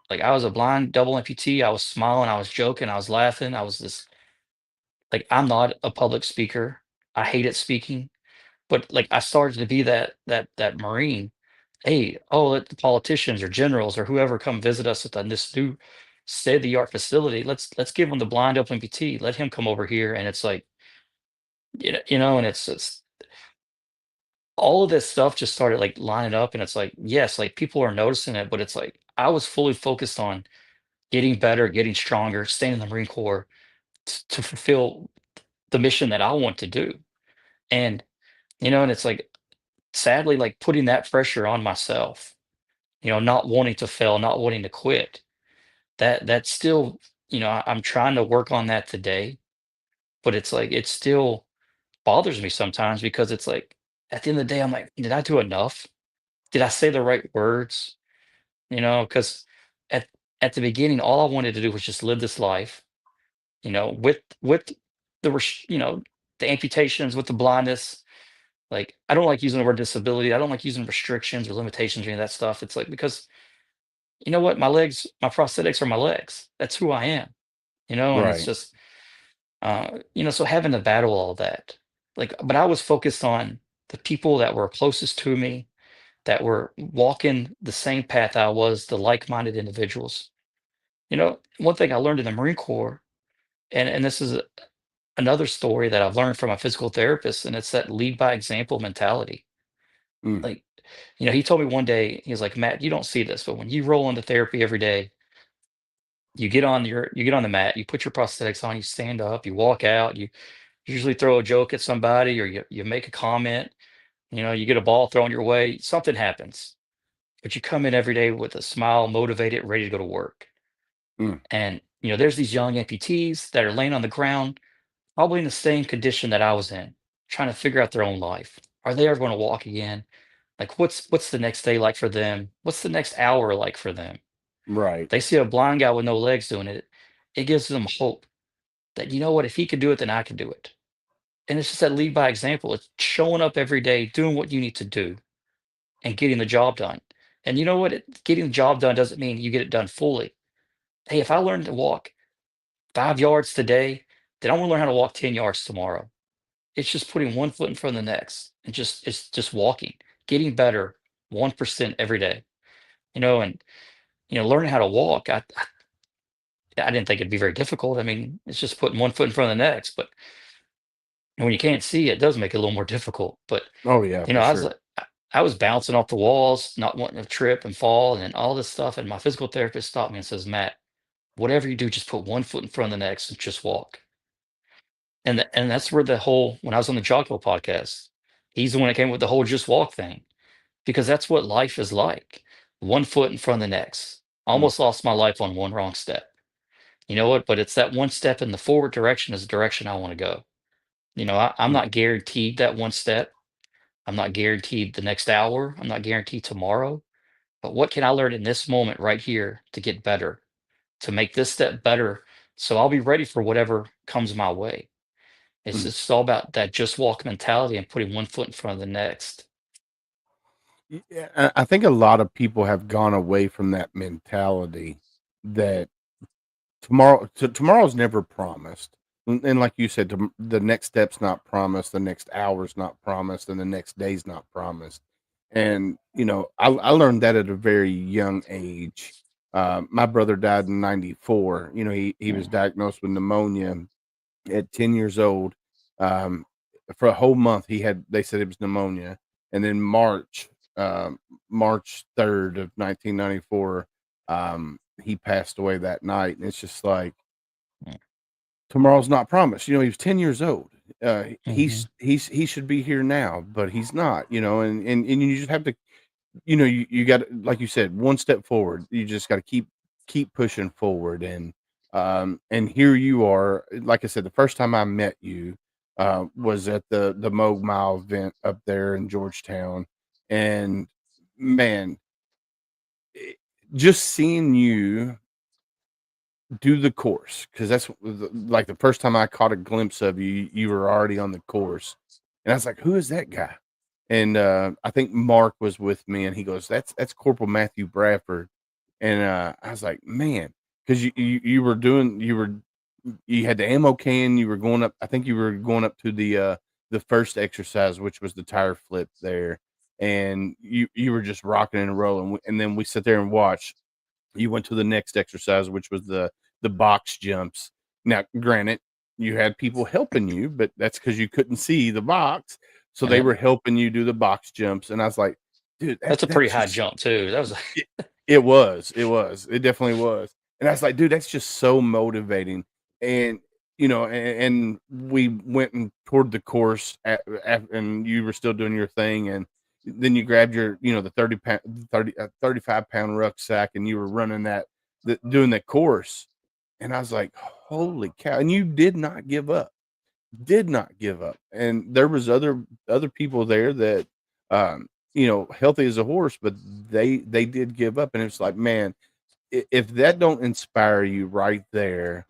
like I was a blind double amputee. I was smiling, I was joking, I was laughing. I was just like, I'm not a public speaker. I hated speaking, but like I started to be that Marine. Hey, oh, let the politicians or generals or whoever come visit us at this new state of the art facility. Let's give him the blind double amputee. Let him come over here. And it's like, and it's all of this stuff just started like lining up. And it's like, yes, like people are noticing it, but it's like I was fully focused on getting better, getting stronger, staying in the Marine Corps to fulfill the mission that I want to do. And, and it's like, sadly, like putting that pressure on myself, not wanting to fail, not wanting to quit. That's still, I'm trying to work on that today, but it's like, it still bothers me sometimes because it's like, at the end of the day, I'm like, did I do enough? Did I say the right words? Because at, at the beginning, all I wanted to do was just live this life, with the amputations, with the blindness. Like, I don't like using the word disability. I don't like using restrictions or limitations or any of that stuff. It's like, because you know what? My legs, my prosthetics are my legs. That's who I am, and it's Right. just, so having to battle all that, like, but I was focused on the people that were closest to me, that were walking the same path I was, the like-minded individuals. One thing I learned in the Marine Corps, and this is another story that I've learned from a physical therapist, and it's that lead by example mentality. Mm, Like, he told me one day, he was like, Matt, you don't see this, but when you roll into therapy every day, you get on the mat, you put your prosthetics on, you stand up, you walk out, you usually throw a joke at somebody, or you make a comment, you get a ball thrown your way, something happens. But you come in every day with a smile, motivated, ready to go to work. mm, And there's these young amputees that are laying on the ground, probably in the same condition that I was in, trying to figure out their own life. Are they ever going to walk again? Like, what's the next day like for them? What's the next hour like for them? right. They see a blind guy with no legs doing it. It gives them hope that, what, if he could do it, then I can do it. And it's just that lead by example. It's showing up every day, doing what you need to do, and getting the job done. And you know what? Getting the job done doesn't mean you get it done fully. Hey, if I learn to walk 5 yards today, then I want to learn how to walk 10 yards tomorrow. It's just putting one foot in front of the next, and it's just walking, getting better 1% every day. And learning how to walk. I didn't think it'd be very difficult. I mean, it's just putting one foot in front of the next. But when you can't see, it does make it a little more difficult. But Oh yeah, for I was sure. like, I was bouncing off the walls, not wanting to trip and fall, and all this stuff. And my physical therapist stopped me and says, Matt, whatever you do, just put one foot in front of the next and just walk. And that's where the whole, when I was on the Jocko podcast, he's the one that came with the whole just walk thing, because that's what life is like. One foot in front of the next. Mm, Almost lost my life on one wrong step. You know what? But it's that one step in the forward direction is the direction I want to go. I'm mm, not guaranteed that one step. I'm not guaranteed the next hour. I'm not guaranteed tomorrow. But what can I learn in this moment right here to get better, to make this step better, so I'll be ready for whatever comes my way? It's mm. just all about that just walk mentality and putting one foot in front of the next. Yeah, I think a lot of people have gone away from that mentality that tomorrow's never promised. And like you said, the next step's not promised, the next hour's not promised, and the next day's not promised. And I learned that at a very young age. My brother died in '94. He was Mm, diagnosed with pneumonia at 10 years old. Um, for a whole month, they said it was pneumonia. And then March 3rd of 1994, he passed away that night. And it's just like, mm, tomorrow's not promised. He was 10 years old. mhm, He should be here now, but he's not, and you just have to, you got, like you said, one step forward. You just got to keep pushing forward. And here you are. Like I said, the first time I met you was at the Moog Mile event up there in Georgetown. And man, it- just seeing you do the course, because like the first time I caught a glimpse of you, you were already on the course. And I was like, who is that guy? and I think Mark was with me, and he goes, "That's Corporal Matthew Bradford," and I was like, "Man," because you were doing you had the ammo can, you were going up. I think you were going up to the first exercise, which was the tire flip there, and you were just rocking and rolling, and then we sit there and watch. You went to the next exercise, which was the box jumps. Now, granted, you had people helping you, but that's because you couldn't see the box, so they Yeah. were helping you do the box jumps. And I was like, dude, That's a pretty that's high just jump too. That was it, it definitely was. And I was like, dude, that's just so motivating. And and we went and toured the course and you were still doing your thing, and then you grabbed your, the 35-pound rucksack, and you were running doing that course. And I was like, holy cow. And you did not give up. And there was other people there that, healthy as a horse, but they did give up. And it's like, man, if that don't inspire you right there,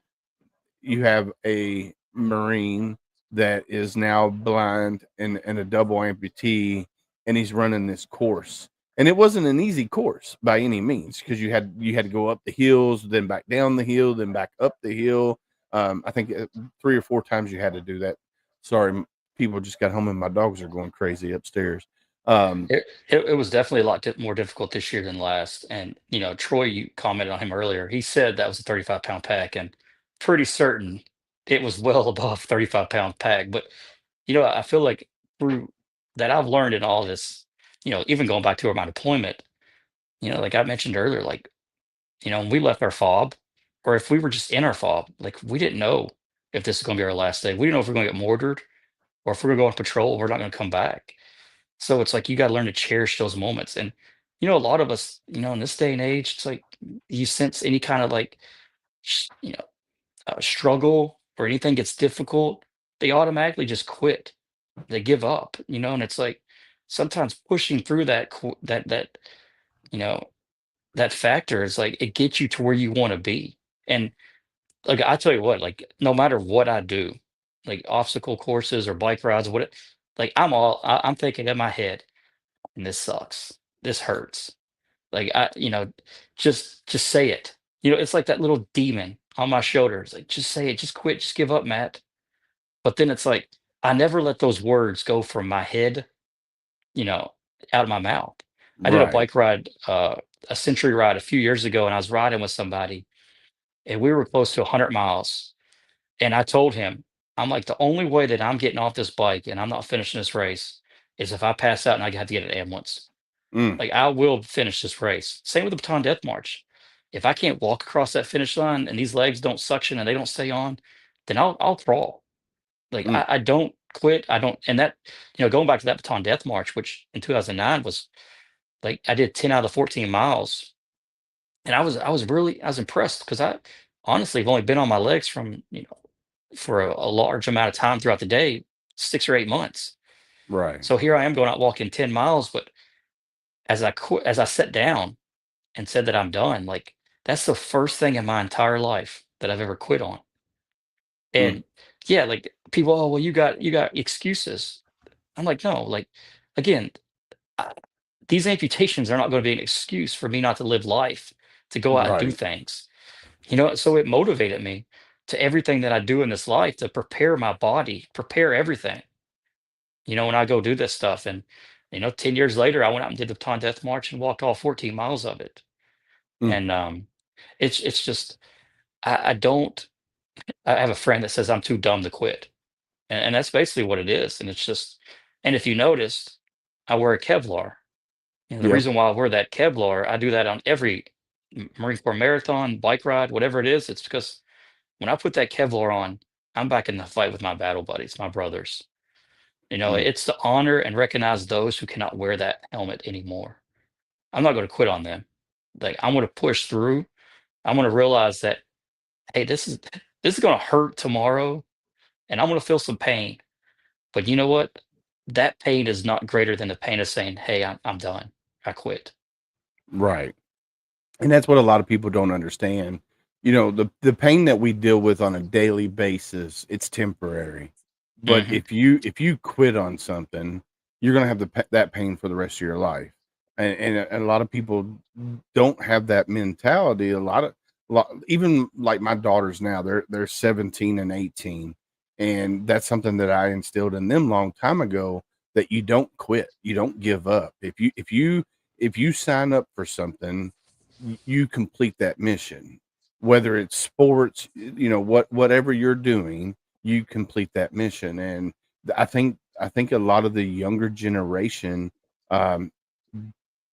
you have a Marine that is now blind and a double amputee, and he's running this course. And it wasn't an easy course by any means, because you had to go up the hills, then back down the hill, then back up the hill. I think 3 or 4 times you had to do that. Sorry, people just got home and my dogs are going crazy upstairs. it was definitely a lot more difficult this year than last. And Troy, you commented on him earlier. He said that was a 35-pound pack, and pretty certain it was well above 35-pound pack. But I feel like through that I've learned in all this, even going back to my deployment, like I mentioned earlier, like when we left our fob, or if we were just in our fob, like we didn't know if this is going to be our last day. We didn't know if we're going to get mortared, or if we're going to go on patrol, we're not going to come back. So it's like you got to learn to cherish those moments. And a lot of us, in this day and age, it's like you sense any kind of like sh- you know struggle or anything gets difficult, they automatically just quit. They give up, and it's like sometimes pushing through you know that factor is like it gets you to where you want to be. And like I tell you what, like no matter what I do, like obstacle courses or bike rides, like I'm thinking in my head, and this sucks. This hurts. Like just say it. It's like that little demon on my shoulder. It's like, just say it, just quit, just give up, Matt. But then it's like I never let those words go from my head, you know, out of my mouth. I did a Right. bike ride, a century ride a few years ago, and I was riding with somebody, and we were close to 100 miles. And I told him, I'm like, the only way that I'm getting off this bike and I'm not finishing this race is if I pass out and I have to get an ambulance. Mm, Like I will finish this race. Same with the Baton Death March. If I can't walk across that finish line and these legs don't suction and they don't stay on, then I'll crawl. Like mm, I don't quit. I don't. And that, going back to that Baton Death March, which in 2009 was like I did 10 out of 14 miles, and I was impressed because I honestly have only been on my legs from for a large amount of time throughout the day, 6 or 8 months. right. So here I am going out walking 10 miles, but as I sat down and said that I'm done, like that's the first thing in my entire life that I've ever quit on. Mm, And yeah, like people, oh well, you got excuses. I'm like, no, like again, I, these amputations are not going to be an excuse for me not to live life, to go out and do right. things. So it motivated me to everything that I do in this life to prepare my body, prepare everything. When I go do this stuff, and 10 years later, I went out and did the Baton Death March and walked all 14 miles of it. Mm, And it's just I don't. I have a friend that says I'm too dumb to quit, and that's basically what it is. And it's just, and if you notice, I wear a Kevlar. The yep. reason why I wear that Kevlar, I do that on every Marine Corps marathon, bike ride, whatever it is. It's because when I put that Kevlar on, I'm back in the fight with my battle buddies, my brothers. Mm, It's to honor and recognize those who cannot wear that helmet anymore. I'm not going to quit on them. Like I'm going to push through. I'm going to realize that, hey, this is going to hurt tomorrow, and I'm going to feel some pain. But you know what? That pain is not greater than the pain of saying, "Hey, I'm done. I quit." right. And that's what a lot of people don't understand. The pain that we deal with on a daily basis, it's temporary. But Hmm. if you quit on something, you're going to have that pain for the rest of your life. And a lot of people don't have that mentality. Even like my daughters now, they're 17 and 18, and that's something that I instilled in them long time ago, that you don't quit, you don't give up. If you sign up for something, you complete that mission, whether it's sports, whatever you're doing, you complete that mission. And I think a lot of the younger generation, um,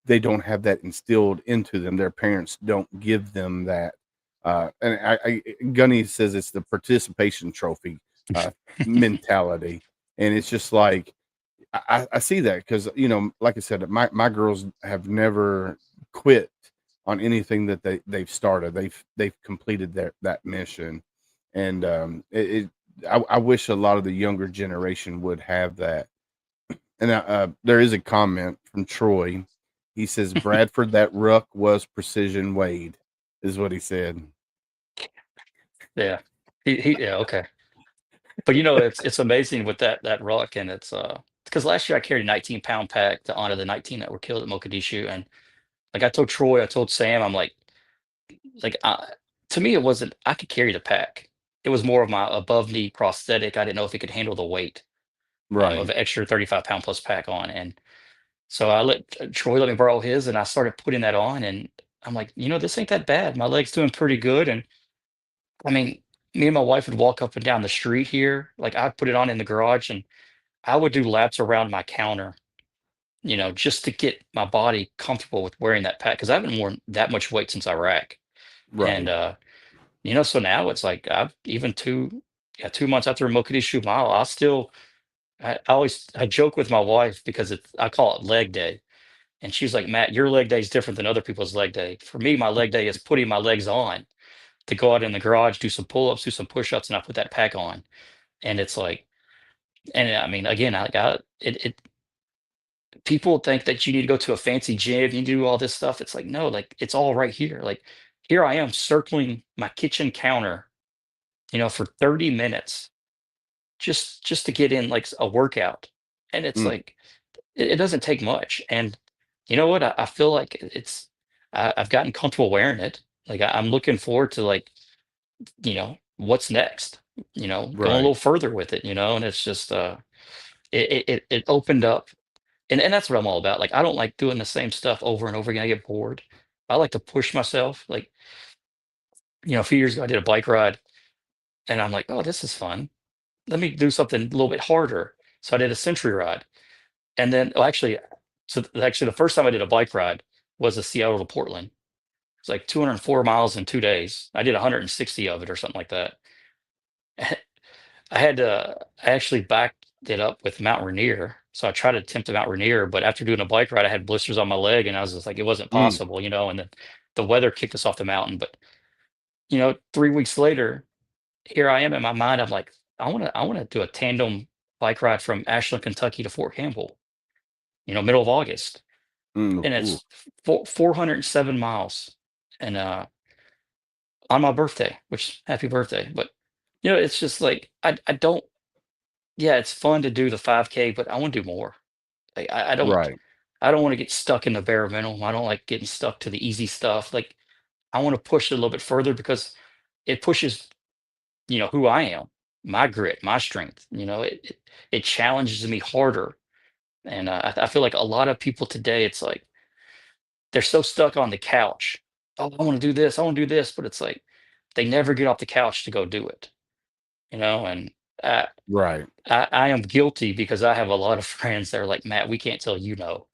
they don't have that instilled into them. Their parents don't give them that. And Gunny says it's the participation trophy uh, mentality, and it's just like I see that because, like I said, my girls have never quit on anything that they've started. They've completed that mission, and I wish a lot of the younger generation would have that. And there is a comment from Troy. He says, Bradford, that ruck was precision Wade, is what he said. Yeah. Yeah, okay. But it's amazing with that ruck, and it's because last year I carried a 19-pound pack to honor the 19 that were killed at Mogadishu. And like I told Troy, I told Sam, I'm like to me it wasn't, I could carry the pack. It was more of my above knee prosthetic. I didn't know if it could handle the weight of Right. an extra 35-pound plus pack on. And so I let Troy let me borrow his, and I started putting that on, and I'm like, this ain't that bad. My leg's doing pretty good. And I mean, me and my wife would walk up and down the street here. Like I put it on in the garage, and I would do laps around my counter, just to get my body comfortable with wearing that pack, because I haven't worn that much weight since Iraq. And Right. so now it's like I've even 2 months after a Mogadishu mile, I joke with my wife because I call it leg day. And she's like, Matt, your leg day is different than other people's leg day. For me, my leg day is putting my legs on to go out in the garage, do some pull-ups, do some push-ups, and I put that pack on. And it's like, and I mean, again, I got it. People think that you need to go to a fancy gym, you need to do all this stuff. It's like, no, like it's all right here. Like here I am circling my kitchen counter, for 30 minutes just to get in like a workout. And it's Mm, like it doesn't take much. And you know what? I feel like I've gotten comfortable wearing it. Like I'm looking forward to like, what's next, going a right. little further with it, and it's just it opened up. And that's what I'm all about. Like I don't like doing the same stuff over and over again. I get bored. I like to push myself. Like, a few years ago I did a bike ride, and I'm like, oh, this is fun. Let me do something a little bit harder. So I did a century ride. And then, oh, actually, the first time I did a bike ride was a Seattle to Portland. It's like 204 miles in 2 days. I did 160 of it or something like that. I actually backed it up with Mount Rainier. So I tried to attempt to Mount Rainier, but after doing a bike ride, I had blisters on my leg, and I was just like, it wasn't Mm, possible, and then the weather kicked us off the mountain. But, 3 weeks later, here I am in my mind. I'm like, I want to do a tandem bike ride from Ashland, Kentucky to Fort Campbell, middle of August. And ooh, it's 407 miles. And on my birthday, which happy birthday. But it's just like I don't, yeah, it's fun to do the 5K, but I want to do more. Like right. I don't want to get stuck in the bare minimum. I don't like getting stuck to the easy stuff. Like I want to push it a little bit further because it pushes, who I am, my grit, my strength. It challenges me harder. And I feel like a lot of people today, it's like they're so stuck on the couch. Oh, I want to do this. I want to do this, but it's like they never get off the couch to go do it. And I, Right. I am guilty because I have a lot of friends that are like, Matt, we can't tell you no.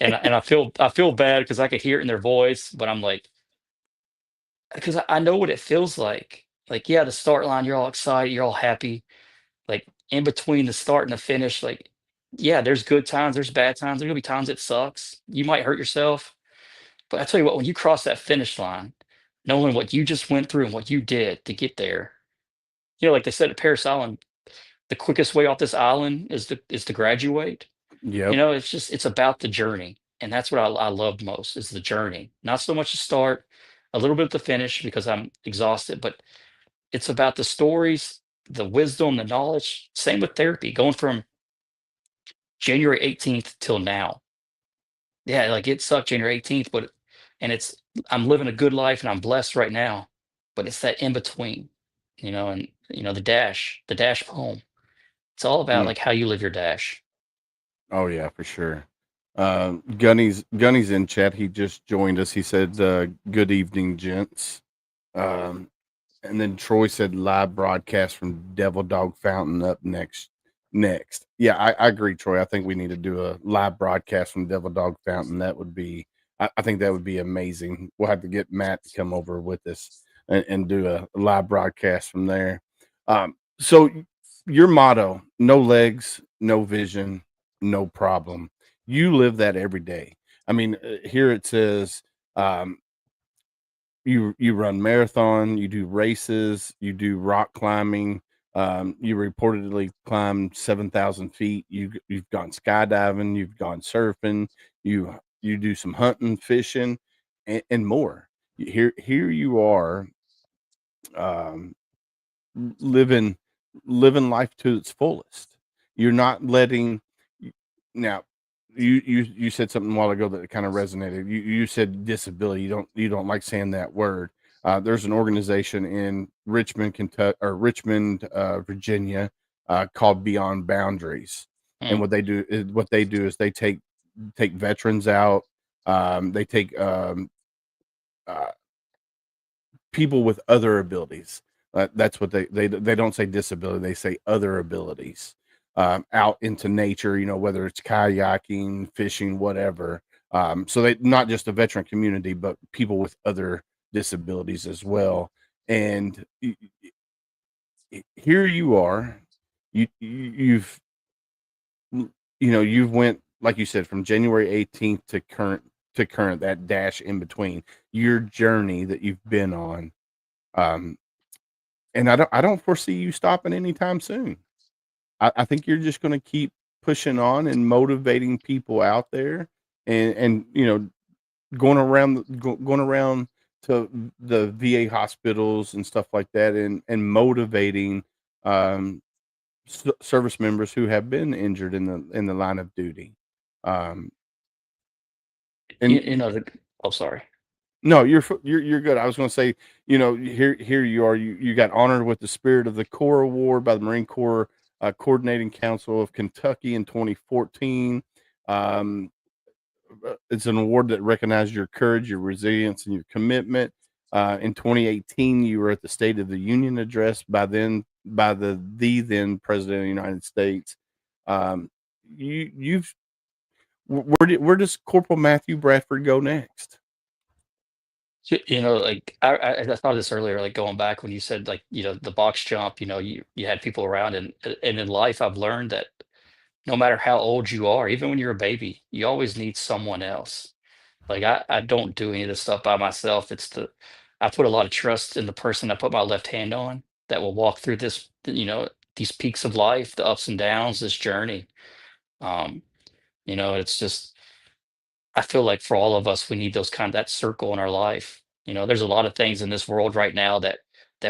And I feel bad because I could hear it in their voice, but I'm like, because I know what it feels like. Like, yeah, the start line, you're all excited, you're all happy. Like in between the start and the finish, like, yeah, there's good times, there's bad times, there's gonna be times it sucks. You might hurt yourself. But I tell you what, when you cross that finish line, knowing what you just went through and what you did to get there, like they said at Paris Island, the quickest way off this island is to graduate. Yep. It's about the journey, and that's what I love most is the journey. Not so much the start, a little bit of the finish because I'm exhausted, but it's about the stories, the wisdom, the knowledge. Same with therapy, going from January 18th till now. Yeah, like it sucked January 18th, but and it's I'm living a good life and I'm blessed right now. But it's that in between, and the dash poem. It's all about Mm. like how you live your dash. Oh yeah, for sure. Gunny's in chat. He just joined us. He said, "Good evening, gents." Um, And then Troy said live broadcast from Devil Dog Fountain up next. Next. Yeah, I agree, Troy. I think we need to do a live broadcast from Devil Dog Fountain. That would be, I think that would be amazing. We'll have to get Matt to come over with us and do a live broadcast from there. So your motto, no legs, no vision, no problem. You live that every day. I mean, here it says, um, you run marathon, you do races, you do rock climbing. You reportedly climbed 7,000 feet. You've gone skydiving, you've gone surfing, you do some hunting, fishing, and more. Here you are, um, living life to its fullest. You're not letting y- now you said something a while ago that kind of resonated. You said disability. You don't like saying that word. There's an organization in Richmond, Kentucky, or Richmond, Virginia, called Beyond Boundaries. And Mm. what they do is they take veterans out. They take uh, people with other abilities. That's what they don't say disability; they say other abilities. Out into nature, whether it's kayaking, fishing, whatever. So they not just the veteran community, but people with other disabilities as well. And here you are, you've you've went, like you said, from January 18th to current, that dash in between your journey that you've been on. Um, And I don't foresee you stopping anytime soon. I think you're just gonna keep pushing on and motivating people out there and going around to the VA hospitals and stuff like that and motivating, um, service members who have been injured in the line of duty. Um, You, and you know the oh sorry. No, you're good. I was gonna say, here you are. You got honored with the Spirit of the Corps Award by the Marine Corps Coordinating Council of Kentucky in 2014. Um, it's an award that recognizes your courage, your resilience, and your commitment. In 2018, you were at the State of the Union address by the then President of the United States. Um, you've where does Corporal Matthew Bradford go next? Like I thought of this earlier, like going back when you said like, the box jump, you had people around and in life I've learned that no matter how old you are, even when you're a baby, you always need someone else. Like I don't do any of this stuff by myself. I put a lot of trust in the person I put my left hand on that will walk through these peaks of life, the ups and downs, this journey. Um, it's just I feel like for all of us, we need that circle in our life. There's a lot of things in this world right now that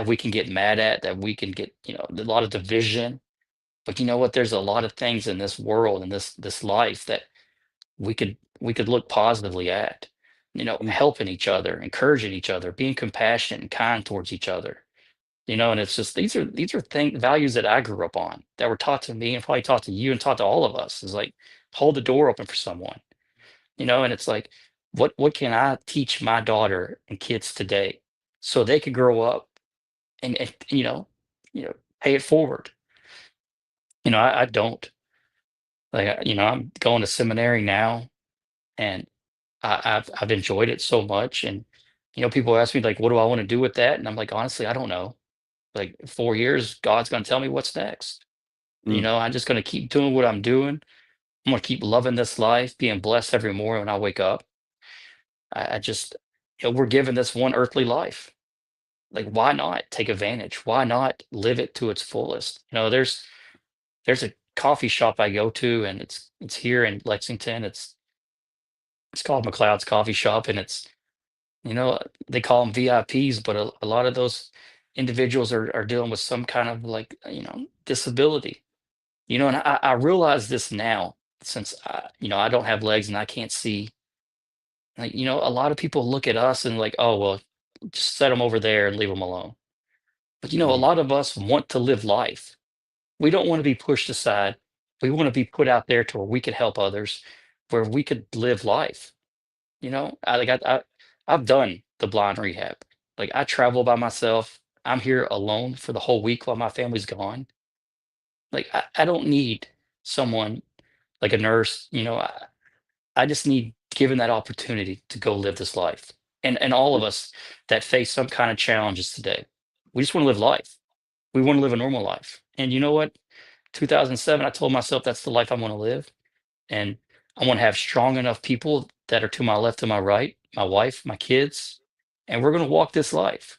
we can get mad at, that we can get, a lot of division. But you know what? There's a lot of things in this world and this life that we could look positively at. Mm, Helping each other, encouraging each other, being compassionate and kind towards each other. And it's just these are things values that I grew up on that were taught to me and probably taught to you and taught to all of us. Is like hold the door open for someone. And it's like, what can I teach my daughter and kids today so they could grow up and pay it forward. I don't like I'm going to seminary now and I've enjoyed it so much. And people ask me like, what do I want to do with that? And I'm like, honestly, I don't know. Like 4 years, God's going to tell me what's next. mm, I'm just going to keep doing what I'm doing. I'm going to keep loving this life, being blessed every morning when I wake up. I just, we're given this one earthly life. Like, why not take advantage? Why not live it to its fullest? There's a coffee shop I go to, and it's here in Lexington. It's called McLeod's Coffee Shop, and you know they call them VIPs, but a lot of those individuals are dealing with some kind of like disability. And I realize this now since I don't have legs and I can't see. Like, a lot of people look at us and like, oh well, just set them over there and leave them alone. But a Mm, lot of us want to live life. We don't want to be pushed aside. We want to be put out there to where we could help others, where we could live life. I've done the blind rehab. Like I travel by myself. I'm here alone for the whole week while my family's gone. Like I don't need someone like a nurse. I just need given that opportunity to go live this life. And all of us that face some kind of challenges today, we just want to live life. We want to live a normal life. And you know what? 2007, I told myself that's the life I want to live. And I want to have strong enough people that are to my left, to my right, my wife, my kids, and we're going to walk this life.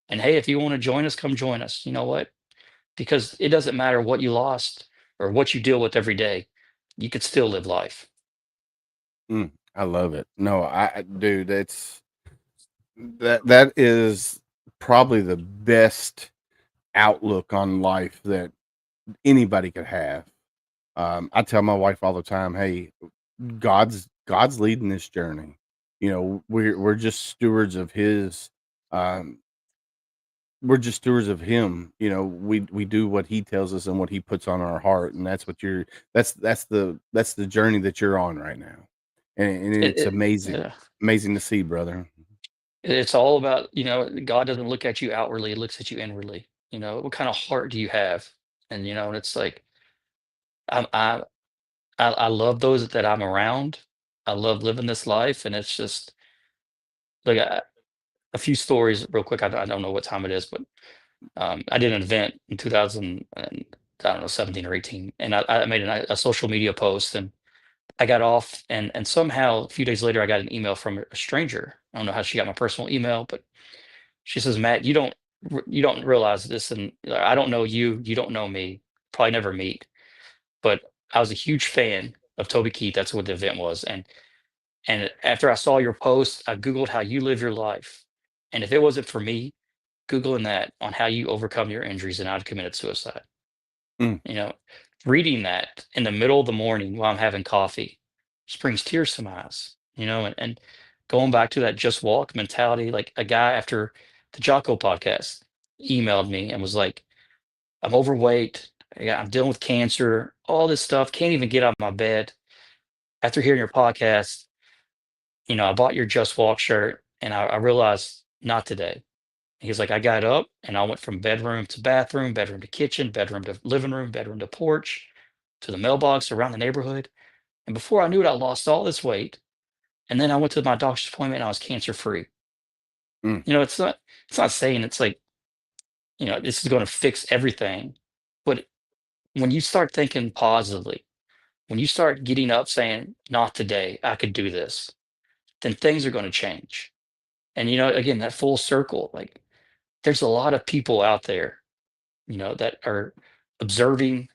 And hey, if you want to join us, come join us. You know what? Because it doesn't matter what you lost or what you deal with every day, you could still live life. I love it. No, dude, that is probably the best outlook on life that anybody could have. I tell my wife all the time, "Hey, God's leading this journey. We're just stewards of His. Um, we're just stewards of Him. We do what He tells us and what He puts on our heart, and that's what you're. That's the journey that you're on right now, and It, it's it, amazing, yeah. amazing to see, brother. It's all about, God doesn't look at you outwardly, he looks at you inwardly. What kind of heart do you have? And it's like, I'm, I love those that I'm around. I love living this life. And it's just like a few stories real quick. I don't know what time it is, but I did an event in 2000, and, I don't know, 17 or 18. And I made a social media post and I got off and somehow a few days later, I got an email from a stranger. I don't know how she got my personal email, but she says, Matt, you don't realize this, and I don't know you, you don't know me, probably never meet, but I was a huge fan of Toby Keith. That's what the event was, and after I saw your post, I googled how you live your life, and if it wasn't for me googling that on how you overcome your injuries, and I'd committed suicide. Mm, You know, Reading that in the middle of the morning while I'm having coffee just brings tears to my eyes. And going back to that just walk mentality, like a guy after the Jocko podcast emailed me and was like, I'm overweight, I'm dealing with cancer, all this stuff, can't even get out of my bed. After hearing your podcast, I bought your Just Walk shirt and I realized not today. He was like, I got up and I went from bedroom to kitchen, bedroom to living room, bedroom to porch, to the mailbox around the neighborhood. And before I knew it, I lost all this weight. And then I went to my doctor's appointment and I was cancer free. mm, It's not saying it's like, this is going to fix everything. But when you start thinking positively, when you start getting up saying, not today, I could do this, then things are going to change. And, again, that full circle, like there's a lot of people out there, that are observing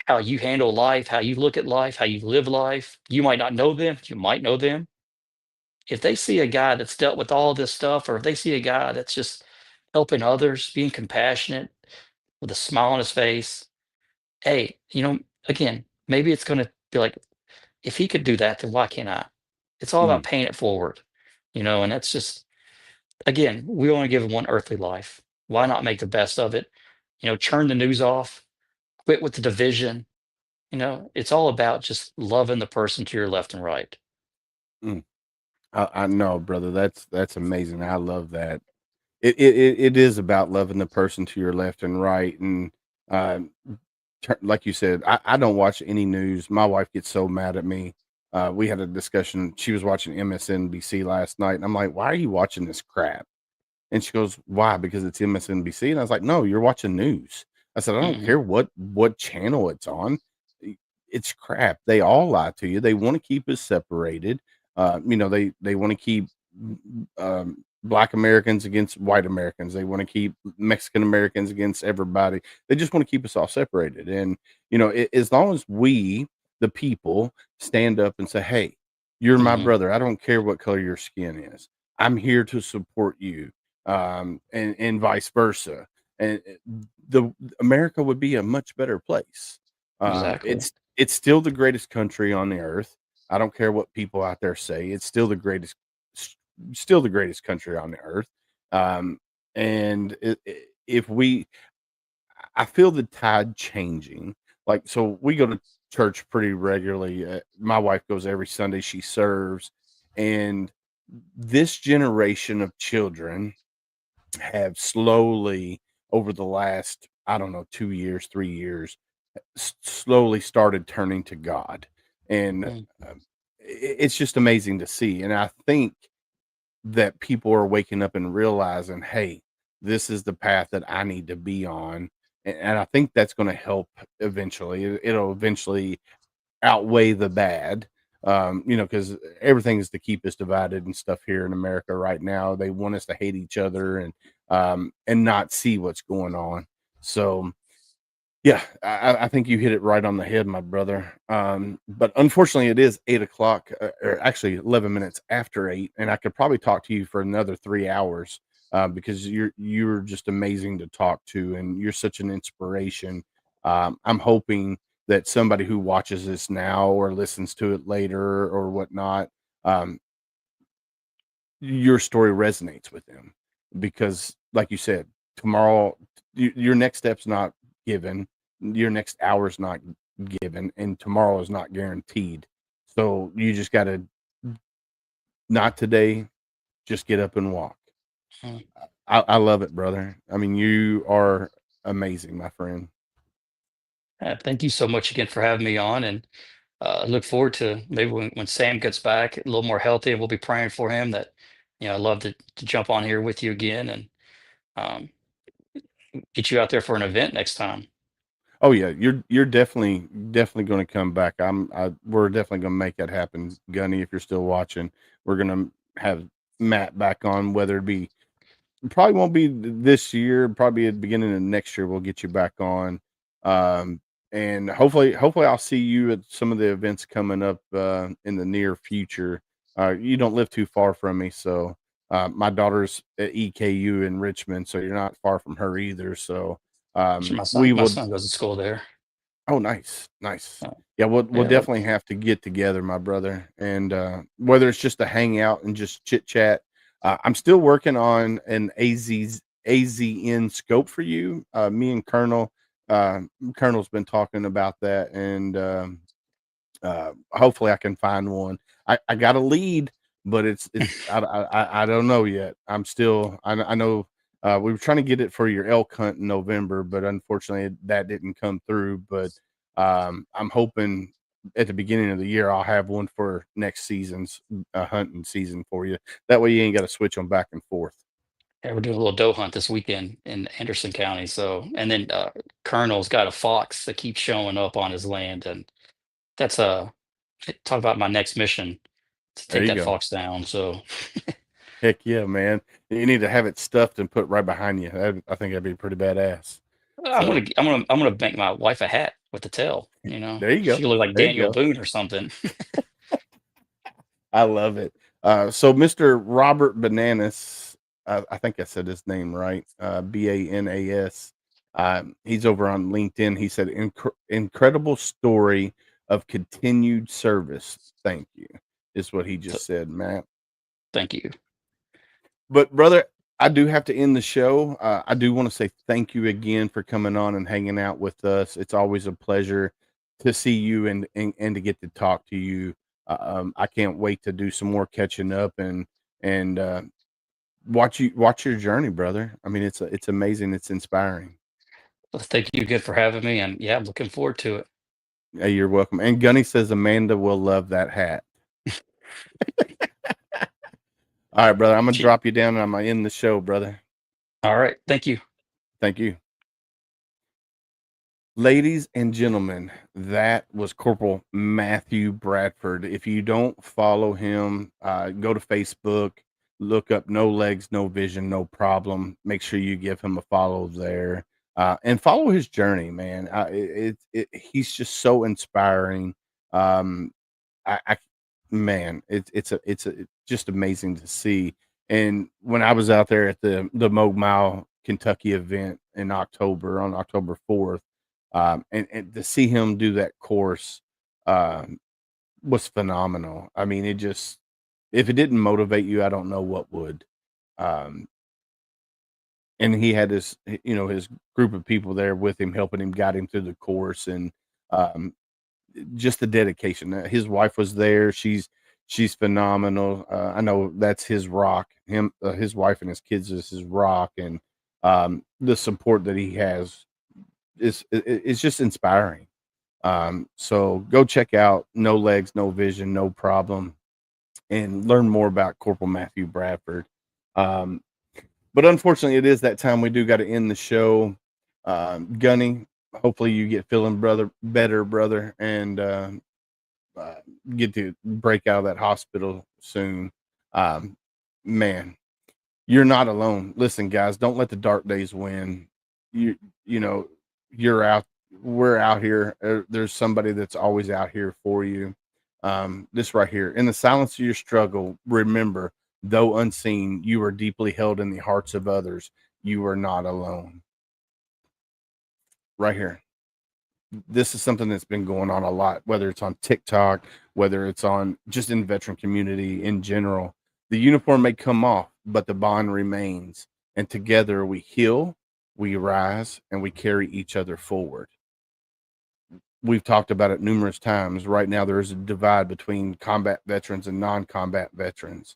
how you handle life, how you look at life, how you live life. You might not know them, you might know them. If they see a guy that's dealt with all this stuff, or if they see a guy that's just helping others, being compassionate with a smile on his face, hey, again, maybe it's going to be like, if he could do that, then why can't I? It's all about mm, paying it forward, and that's just, again, we only give one earthly life. Why not make the best of it? Turn the news off, quit with the division. It's all about just loving the person to your left and right. mm. I know, brother. That's amazing. I love that. It is about loving the person to your left and right, and um, like you said, I don't watch any news. My wife gets so mad at me. We had a discussion. She was watching MSNBC last night, and I'm like, "Why are you watching this crap?" And she goes, "Why? Because it's MSNBC." And I was like, "No, you're watching news." I said, "I don't Mhm. care what channel it's on. It's crap. They all lie to you. They want to keep us separated. They want to keep Black Americans against white Americans. They want to keep Mexican Americans against everybody. They just want to keep us all separated. And as long as we, the people, stand up and say, 'Hey, you're my Mhm. brother. I don't care what color your skin is. I'm here to support you,' and vice versa, and the America would be a much better place. Exactly. it's still the greatest country on the earth. I don't care what people out there say. It's still the greatest, still the greatest country on the earth. Um, and if we, I feel the tide changing. Like, so we go to church pretty regularly. My wife goes every Sunday. She serves, and this generation of children have slowly, over the last, I don't know, 2 years, 3 years, slowly started turning to God. And Mm, it's just amazing to see. And I think that people are waking up and realizing, hey, this is the path that I need to be on. And I think that's going to help eventually. It'll eventually outweigh the bad. Because everything is to keep us divided and stuff here in America right now. They want us to hate each other and not see what's going on. So yeah, I think you hit it right on the head, my brother. But unfortunately, it is 8 o'clock, or actually 11 minutes after 8, and I could probably talk to you for another 3 hours because you're just amazing to talk to, and you're such an inspiration. I'm hoping that somebody who watches this now or listens to it later or whatnot, um, your story resonates with them because, like you said, tomorrow your next step's not given, your next hour's not given, and tomorrow is not guaranteed. So you just got to, not today, just get up and walk. mm. I love it, brother. I mean, you are amazing, my friend. Thank you so much again for having me on, and I look forward to maybe when Sam gets back a little more healthy, and we'll be praying for him. That I'd love to jump on here with you again and um, get you out there for an event next time. Oh yeah, you're definitely going to come back. We're definitely going to make that happen, Gunny. If you're still watching, we're going to have Matt back on, whether it be, probably won't be this year, probably at the beginning of next year we'll get you back on. Um, and hopefully I'll see you at some of the events coming up in the near future. You don't live too far from me, so my daughter's at EKU in Richmond, so you're not far from her either. So Actually, we my will. son goes to school there. Oh, nice, nice. Uh, Yeah, we'll yeah, but definitely have to get together, my brother, and whether it's just to hang out and just chit chat. I'm still working on an AZN scope for you. Me and uh, Colonel's been talking about that, and hopefully I can find one. I got a lead, but I don't know yet. I know we were trying to get it for your elk hunt in November, but unfortunately that didn't come through. But I'm hoping at the beginning of the year I'll have one for next season's hunting season for you. That way you ain't got to switch them back and forth. yeah, we're doing a little doe hunt this weekend in Anderson County. So, and then Colonel's got a fox that keeps showing up on his land, and that's talk about my next mission to There take you that go. fox down. So Heck yeah, man. You need to have it stuffed and put right behind you. I think that'd be pretty badass. So I'm gonna make my wife a hat with the tail. there you go. She look like There you Daniel go. Boone or something. I love it. So Mr. Robert Bananas, I think I said his name right. Banas. He's over on LinkedIn. He said, incredible story of continued service. Thank you, is what he So just said, Matt. thank you. But brother, I do have to end the show. I do want to say thank you again for coming on and hanging out with us. It's always a pleasure to see you and to get to talk to you. I can't wait to do some more catching up and watch your journey, brother. I mean, it's amazing. It's inspiring. Well, thank you again for having me, and yeah, I'm looking forward to it. Hey, you're welcome. And Gunny says Amanda will love that hat. All right, brother. I'm gonna She, drop you down and I'm gonna end the show, brother. all right, thank you. Thank you. Ladies and gentlemen, that was Corporal Matthew Bradford. If you don't follow him, go to Facebook, look up No Legs, No Vision, No Problem. Make sure you give him a follow there and follow his journey, man. He's just so inspiring. Um, I man, it's just amazing to see. And when I was out there at the Mogue Mile Kentucky event in October on October 4th, and to see him do that course um, was phenomenal. I mean, it just, if it didn't motivate you, I don't know what would. Um, and he had his group of people there with him, helping him, guide him through the course, and um, just the dedication. His wife was there. She's phenomenal. I know that's his rock. His wife and his kids is his rock, and the support that he has is just inspiring. So go check out No Legs, No Vision, No Problem, and learn more about Corporal Matthew Bradford. Um, but unfortunately, it is that time. We do got to end the show. Gunny, hopefully you get feeling better, brother, and uh, get to break out of that hospital soon. Um, man, you're not alone. Listen, guys, don't let the dark days win. You know, you're out. We're out here. There's somebody that's always out here for you. This right here, in the silence of your struggle, remember, though unseen, you are deeply held in the hearts of others. You are not alone. Right here. This is something that's been going on a lot, whether it's on TikTok, whether it's on just in veteran community in general. The uniform may come off, but the bond remains. And together we heal, we rise, and we carry each other forward. We've talked about it numerous times. Right now, there is a divide between combat veterans and non-combat veterans.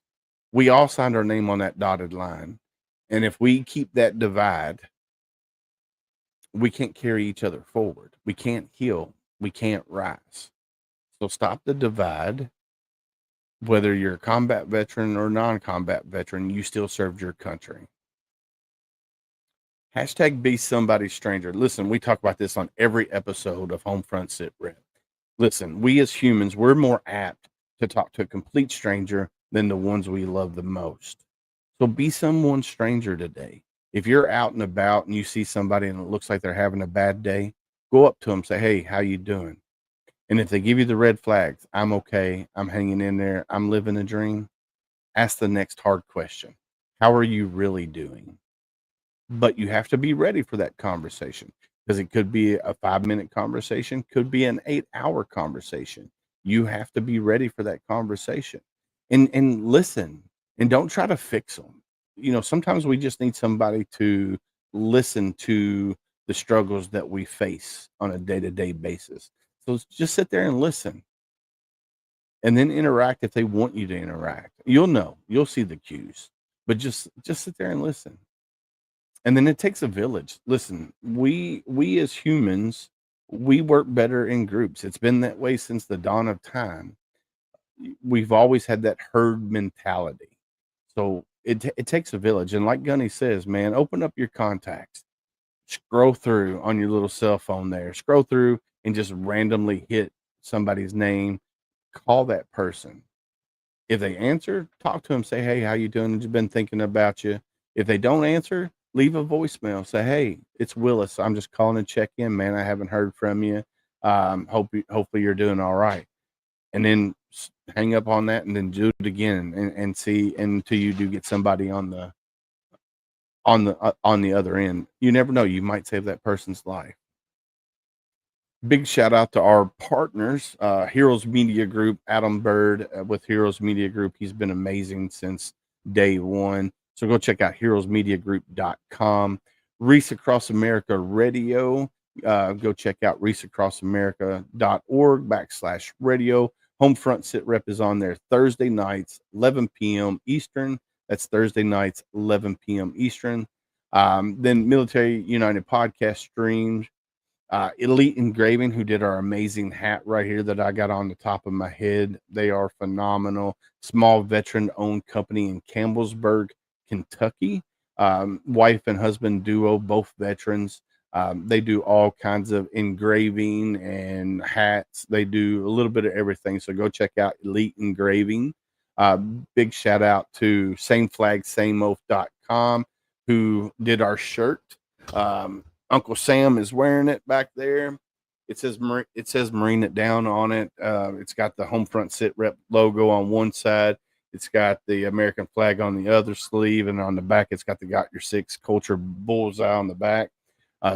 We all signed our name on that dotted line. And if we keep that divide, we can't carry each other forward. We can't heal. We can't rise. So stop the divide. Whether you're a combat veteran or non-combat veteran, you still served your country. Hashtag be somebody's stranger. Listen, we talk about this on every episode of Homefront Sit Rep. Listen, we as humans, we're more apt to talk to a complete stranger than the ones we love the most. So be someone's stranger today. If you're out and about and you see somebody and it looks like they're having a bad day, go up to them, say, hey, how you doing? And if they give you the red flags, I'm okay, I'm hanging in there, I'm living a dream, ask the next hard question. How are you really doing? But you have to be ready for that conversation, because it could be a 5-minute conversation, could be an 8-hour conversation. You have to be ready for that conversation, and listen, and don't try to fix them. Sometimes we just need somebody to listen to the struggles that we face on a day-to-day basis. So just sit there and listen, and then interact if they want you to interact. You'll see the cues, but just sit there and listen. And then it takes a village. Listen, we as humans, we work better in groups. It's been that way since the dawn of time. We've always had that herd mentality. So it takes a village. And like Gunny says, man, open up your contacts. Scroll through on your little cell phone there. Scroll through and just randomly hit somebody's name. Call that person. If they answer, talk to them. Say, hey, how you doing? Just been thinking about you. If they don't answer, leave a voicemail. Say, hey, it's Willis. I'm just calling to check in, man. I haven't heard from you. Hopefully you're doing all right. And then hang up on that, and then do it again, and see until you do get somebody on the other end. You never know. You might save that person's life. Big shout out to our partners, Heroes Media Group, Adam Bird with Heroes Media Group. He's been amazing since day one. So go check out heroesmediagroup.com. Reese Across America Radio. Go check out reaseacrossamerica.org/radio. Homefront Sit Rep is on there Thursday nights, 11 p.m. Eastern. That's Thursday nights, 11 p.m. Eastern. Then Military United podcast streams. Elite Engraving, who did our amazing hat right here that I got on the top of my head. They are phenomenal. Small veteran-owned company in Campbellsburg, Kentucky. Wife and husband duo, both veterans. They do all kinds of engraving and hats. They do a little bit of everything. So go check out Elite Engraving. Big shout out to sameflagsameoath.com, who did our shirt. Uncle Sam is wearing it back there. It says Marine It Down on it. It's got the Homefront Sit Rep logo on one side. It's got the American flag on the other sleeve, and on the back, it's got the Got Your Six culture bullseye on the back.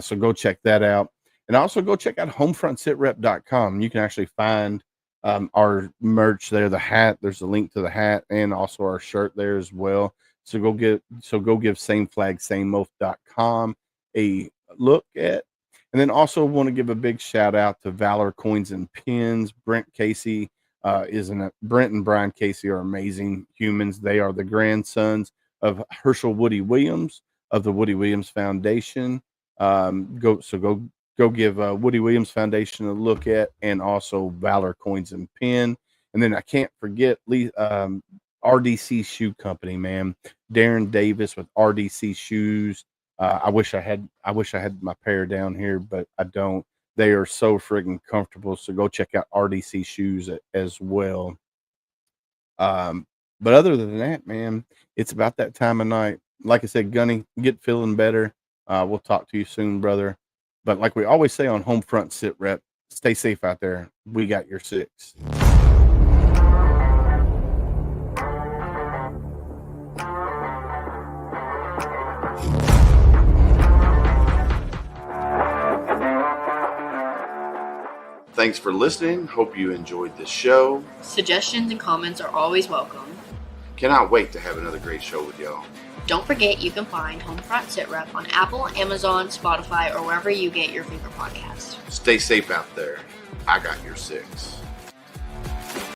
So go check that out. And also go check out homefrontsitrep.com. You can actually find our merch there, the hat. There's a link to the hat and also our shirt there as well. So go give sameflag.sameoath.com a look at. And then also want to give a big shout out to Valor Coins and Pins. Brent and Brian Casey are amazing humans. They are the grandsons of Herschel Woody Williams of the Woody Williams Foundation. Go give Woody Williams Foundation a look at, and also Valor Coins and Pin. And then I can't forget RDC Shoe Company, man. Darren Davis with RDC Shoes. I wish I had my pair down here, but I don't. They are so friggin' comfortable. So go check out RDC Shoes as well. But other than that, man, it's about that time of night. Like I said, Gunny, get feeling better. We'll talk to you soon, brother. But like we always say on Homefront Sit Rep, stay safe out there. We got your six. Thanks for listening. Hope you enjoyed this show. Suggestions and comments are always welcome. Cannot wait to have another great show with y'all. Don't forget you can find Homefront Sit Rep on Apple, Amazon, Spotify, or wherever you get your favorite podcasts. Stay safe out there. I got your six.